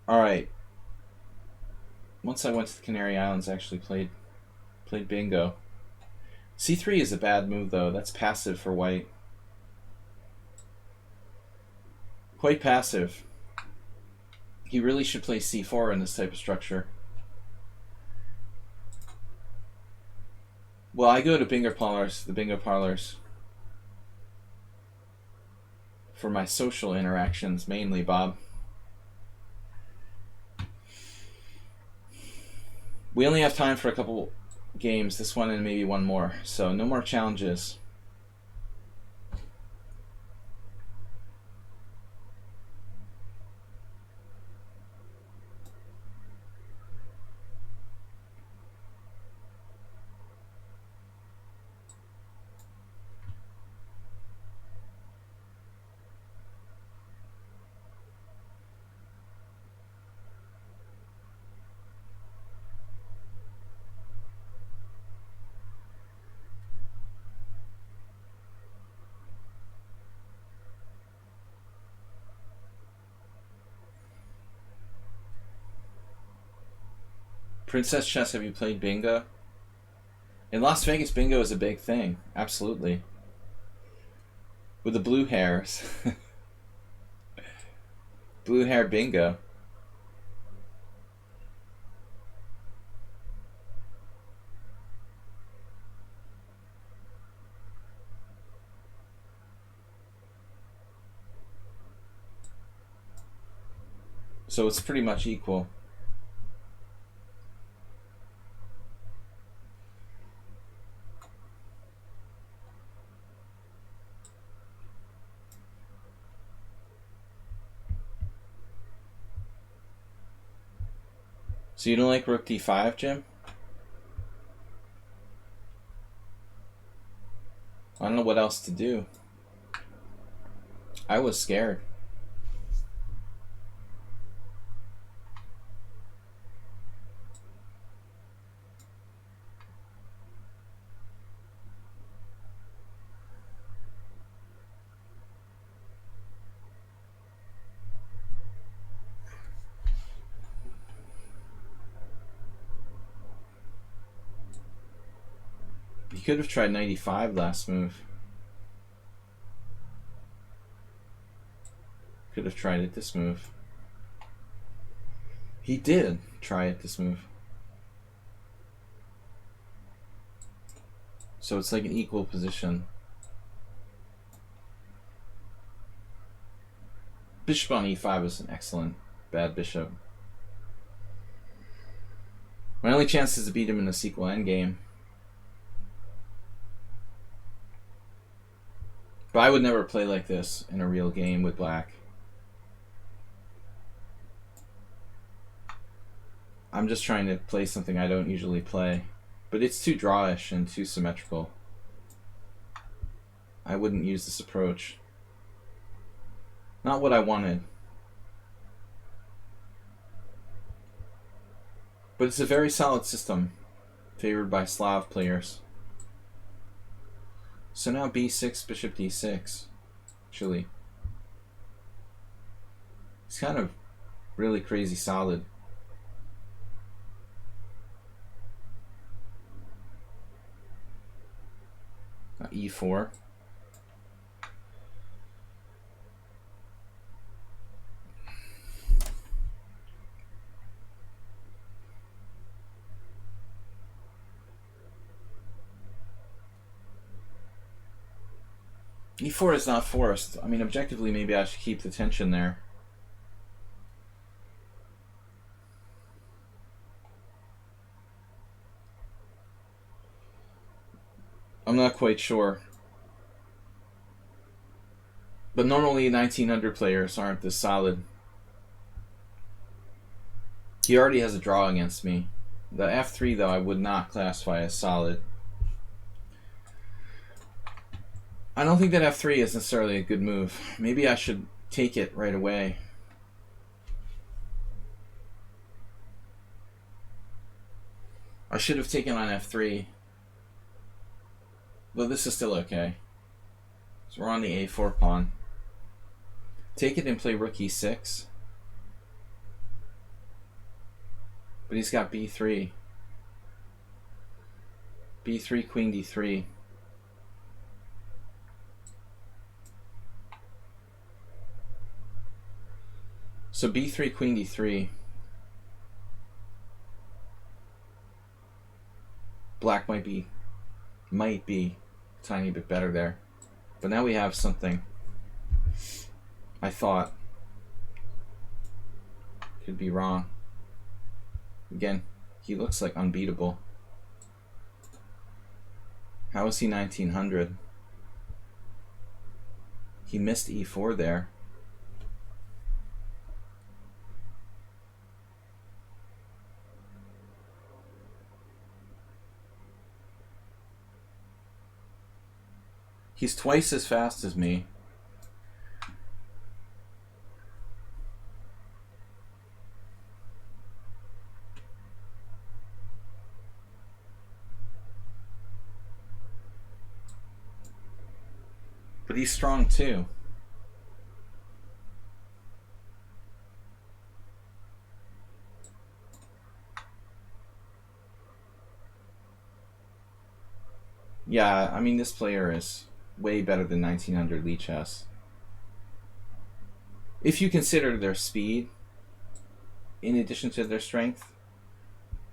Alright. Once I went to the Canary Islands, I actually played bingo. c3 is a bad move, though. That's passive for white. Quite passive. He really should play c4 in this type of structure. Well, I go to the bingo parlors, for my social interactions, mainly, Bob. We only have time for a couple games, this one and maybe one more, so no more challenges. Princess Chess, have you played bingo? In Las Vegas, bingo is a big thing. Absolutely. With the blue hairs. Blue hair bingo. So it's pretty much equal. So you don't like rook d5, Jim? I don't know what else to do. I was scared. You could have tried 95 last move. Could have tried it this move. He did try it this move. So it's like an equal position. Bishop on e5 is an excellent bad bishop. My only chance is to beat him in a sequel endgame. But I would never play like this in a real game with black. I'm just trying to play something I don't usually play. But it's too drawish and too symmetrical. I wouldn't use this approach. Not what I wanted. But it's a very solid system, favored by Slav players. So now b6, bishop d6. Actually, it's kind of really crazy solid. E4. E4 is not forced. I mean, objectively, maybe I should keep the tension there. I'm not quite sure. But normally 1900 players aren't this solid. He already has a draw against me. The f3, though, I would not classify as solid. I don't think that f3 is necessarily a good move. Maybe I should take it right away. I should have taken on f3. But this is still okay. So we're on the a4 pawn. Take it and play rook e6. But he's got b3. b3, queen d3. So b3, queen d3. Black might be a tiny bit better there. But now we have something. I thought. Could be wrong. Again, he looks like unbeatable. How is he 1900? He missed e4 there. He's twice as fast as me. But he's strong too. Yeah, I mean, this player is way better than 1900 lichess. If you consider their speed in addition to their strength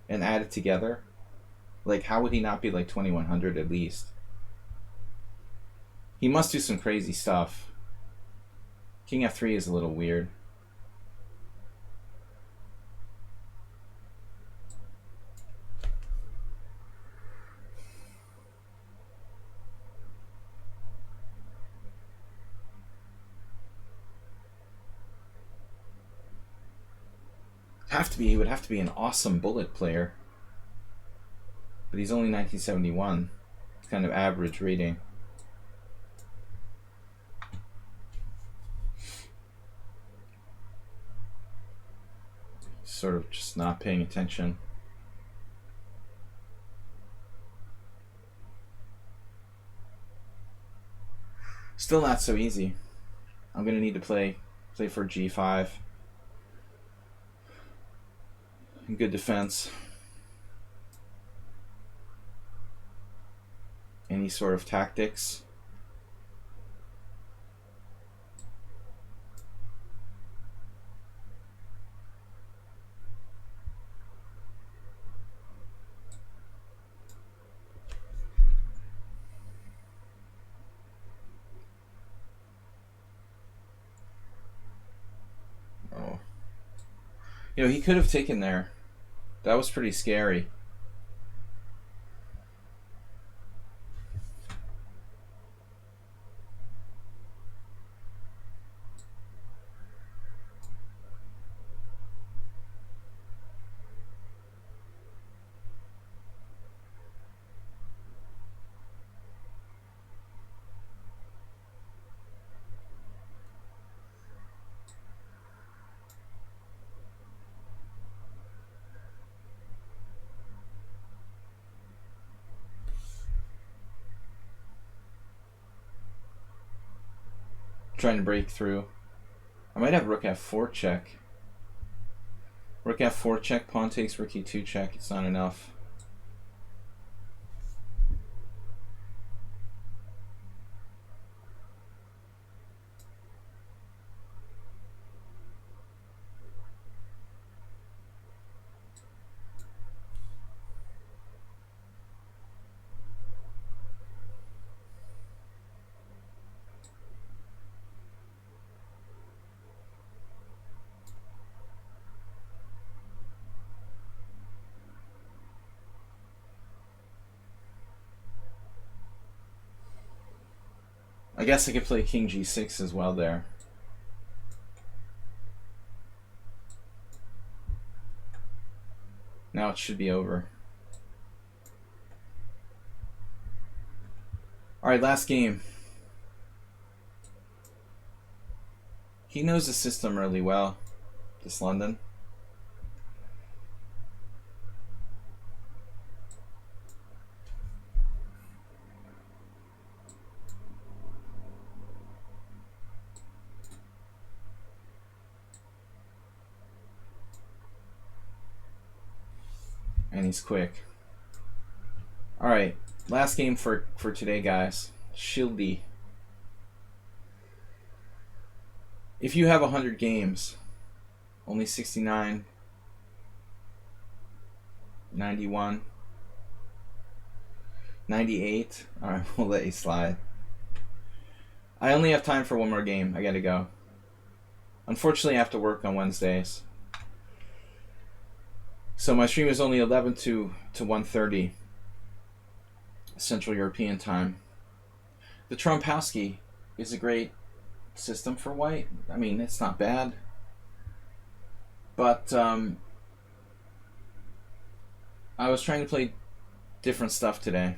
and add it together, like, how would he not be like 2100 at least? He must do some crazy stuff. King f3 is a little weird. He would have to be an awesome bullet player. But he's only 1971. It's kind of average rating. Sort of just not paying attention. Still not so easy. I'm gonna need to play for g5. Good defense. Any sort of tactics. Oh. You know, he could have taken there. That was pretty scary. Trying to break through. I might have rook f4 check. Rook f4 check, pawn takes, rook e2 check. It's not enough. I guess I could play king g6 as well there. Now it should be over. Alright, last game. He knows the system really well, this London. And he's quick. Alright, last game for today, guys. Sladgie. If you have 100 games, only 69, 91, 98. Alright, we'll let you slide. I only have time for one more game. I gotta go. Unfortunately, I have to work on Wednesdays. So my stream is only 11 to 1:30 Central European time. The Trompowsky is a great system for white. I mean, it's not bad. But I was trying to play different stuff today.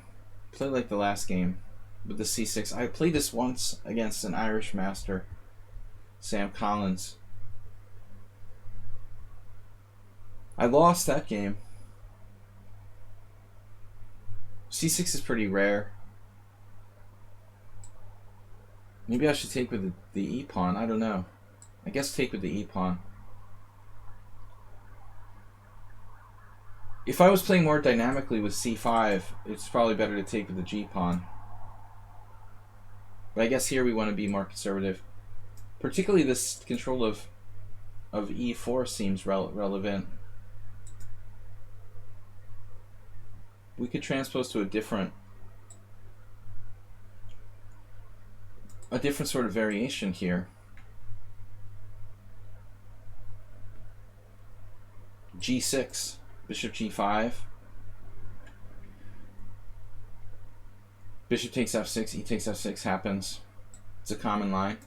Play like the last game with the c6. I played this once against an Irish master, Sam Collins. I lost that game. c6 is pretty rare. Maybe I should take with the e-pawn. I don't know. I guess take with the e-pawn. If I was playing more dynamically with c5, it's probably better to take with the g-pawn. But I guess here we want to be more conservative. Particularly this control of e4 seems relevant. We could transpose to a different sort of variation here. g6, bishop g5, bishop takes f6, e takes f6 happens. It's a common line.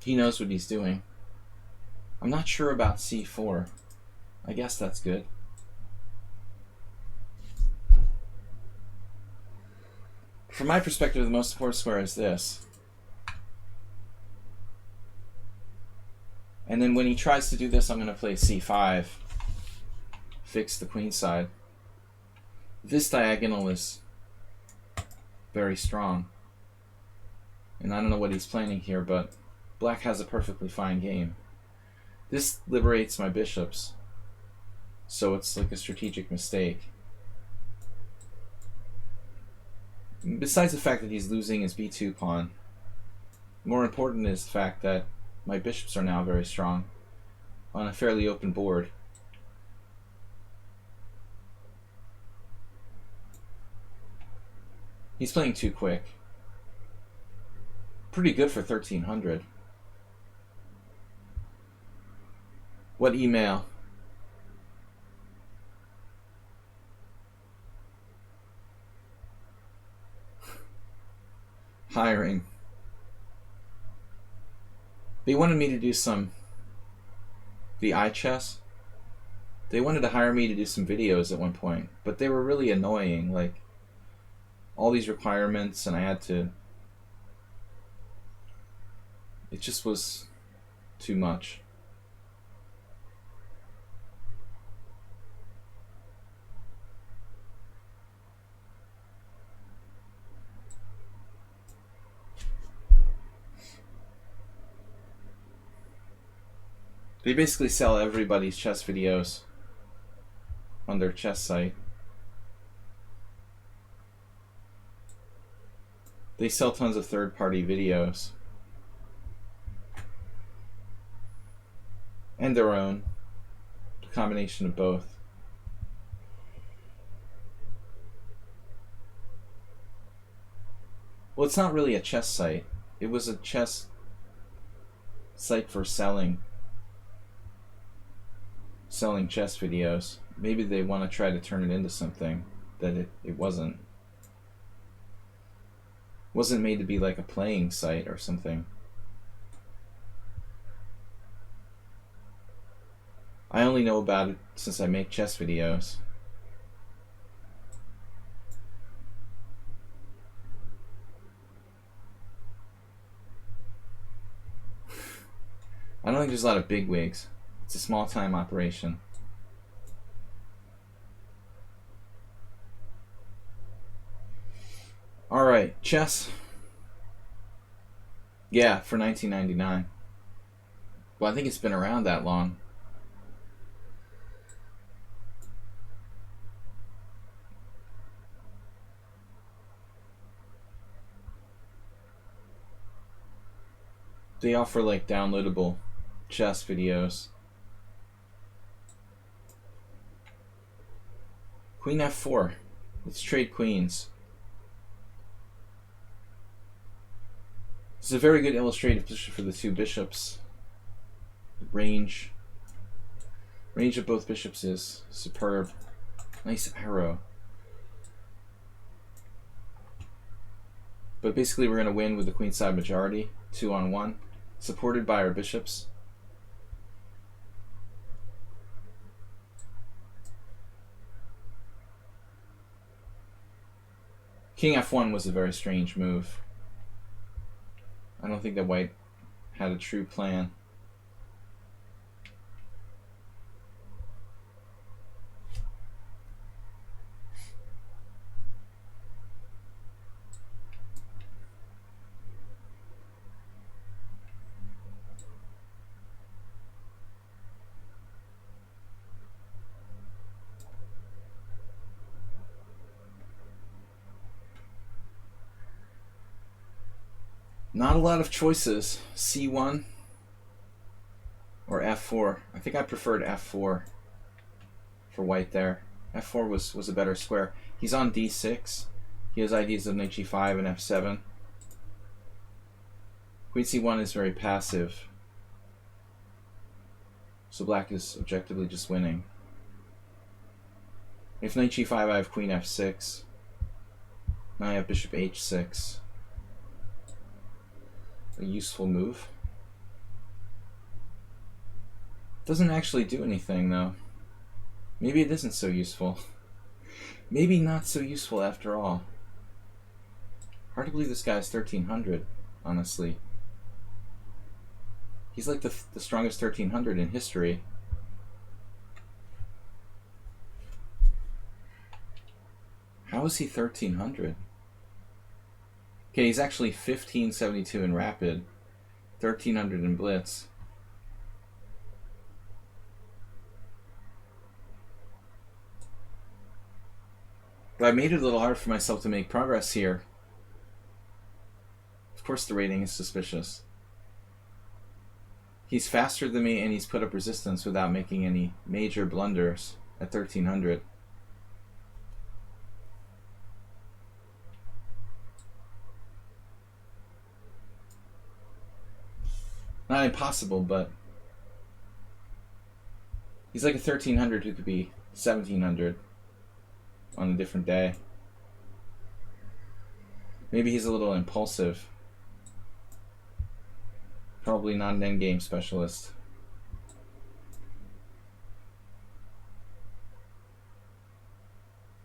He knows what he's doing. I'm not sure about c4. I guess that's good. From my perspective, the most important square is this. And then when he tries to do this, I'm going to play c5, fix the queen side. This diagonal is very strong. And I don't know what he's planning here, but black has a perfectly fine game. This liberates my bishops, so it's like a strategic mistake. Besides the fact that he's losing his b2 pawn, more important is the fact that my bishops are now very strong on a fairly open board. He's playing too quick. Pretty good for 1300. What email? Hiring. They wanted me to do the iChess. They wanted to hire me to do some videos at one point, but they were really annoying, like all these requirements, and I had to, it just was too much. They basically sell everybody's chess videos on their chess site. They sell tons of third-party videos. And their own. A combination of both. Well, it's not really a chess site. It was a chess site for selling chess videos. Maybe they want to try to turn it into something that it wasn't. Wasn't made to be like a playing site or something. I only know about it since I make chess videos. I don't think there's a lot of bigwigs. It's a small-time operation. All right, chess. Yeah, for 1999. Well, I think it's been around that long. They offer like downloadable chess videos. Queen f4. Let's trade queens. This is a very good illustrative position for the two bishops. The range of both bishops is superb. Nice arrow. But basically we're going to win with the queenside majority, 2-on-1, supported by our bishops. King f1 was a very strange move. I don't think that white had a true plan. Not a lot of choices. C1 or F4. I think I preferred F4 for white there. F4 was a better square. He's on D6. He has ideas of knight G5 and F7. Queen C1 is very passive. So black is objectively just winning. If knight G5, I have queen F6. Now I have bishop H6. A useful move. Doesn't actually do anything though. Maybe it isn't so useful. Maybe not so useful after all. Hard to believe this guy's 1300, honestly. He's like the strongest 1300 in history. How is he 1300? Okay, he's actually 1572 in rapid, 1300 in blitz. But I made it a little hard for myself to make progress here. Of course the rating is suspicious. He's faster than me and he's put up resistance without making any major blunders at 1300. Not impossible, but he's like a 1300 who could be 1700 on a different day. Maybe he's a little impulsive. Probably not an endgame specialist.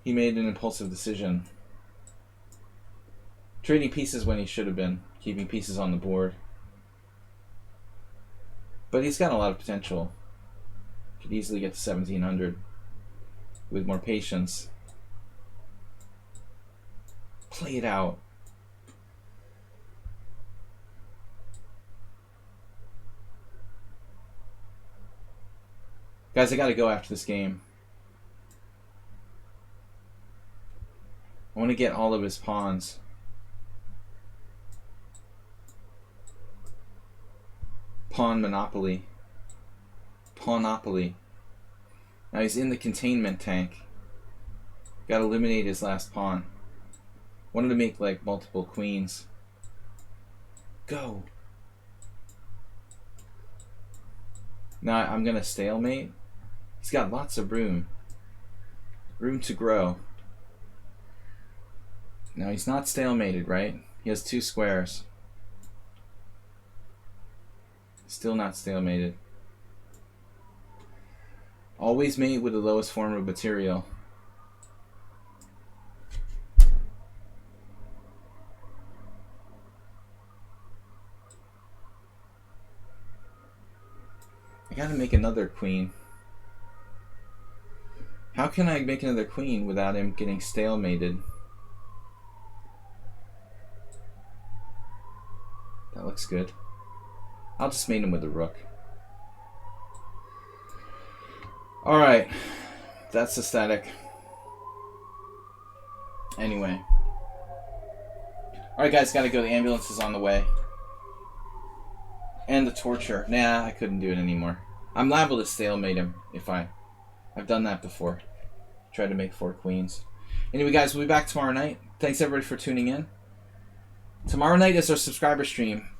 He made an impulsive decision. Trading pieces when he should have been keeping pieces on the board. But he's got a lot of potential. Could easily get to 1700 with more patience. Play it out. Guys, I gotta go after this game. I want to get all of his pawns. Pawn monopoly. Pawnopoly. Now he's in the containment tank. Gotta eliminate his last pawn. Wanted to make like multiple queens. Go. Now I'm gonna stalemate. He's got lots of room. Room to grow. Now he's not stalemated, right? He has two squares. Still not stalemated. Always mate with the lowest form of material. I gotta make another queen. How can I make another queen without him getting stalemated? That looks good. I'll just mate him with a rook. Alright. That's the static. Anyway. Alright guys, gotta go. The ambulance is on the way. And the torture. Nah, I couldn't do it anymore. I'm liable to stalemate him if I've done that before. Tried to make 4 queens. Anyway guys, we'll be back tomorrow night. Thanks everybody for tuning in. Tomorrow night is our subscriber stream.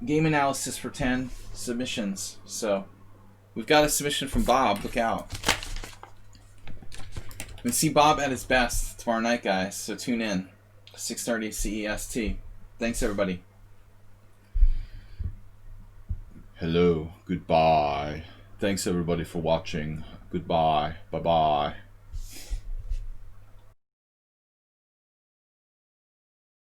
Game analysis for 10 submissions. So, we've got a submission from Bob. Look out. We can see Bob at his best tomorrow night, guys. So tune in. 6:30 CEST. Thanks, everybody. Hello. Goodbye. Thanks, everybody, for watching. Goodbye. Bye-bye.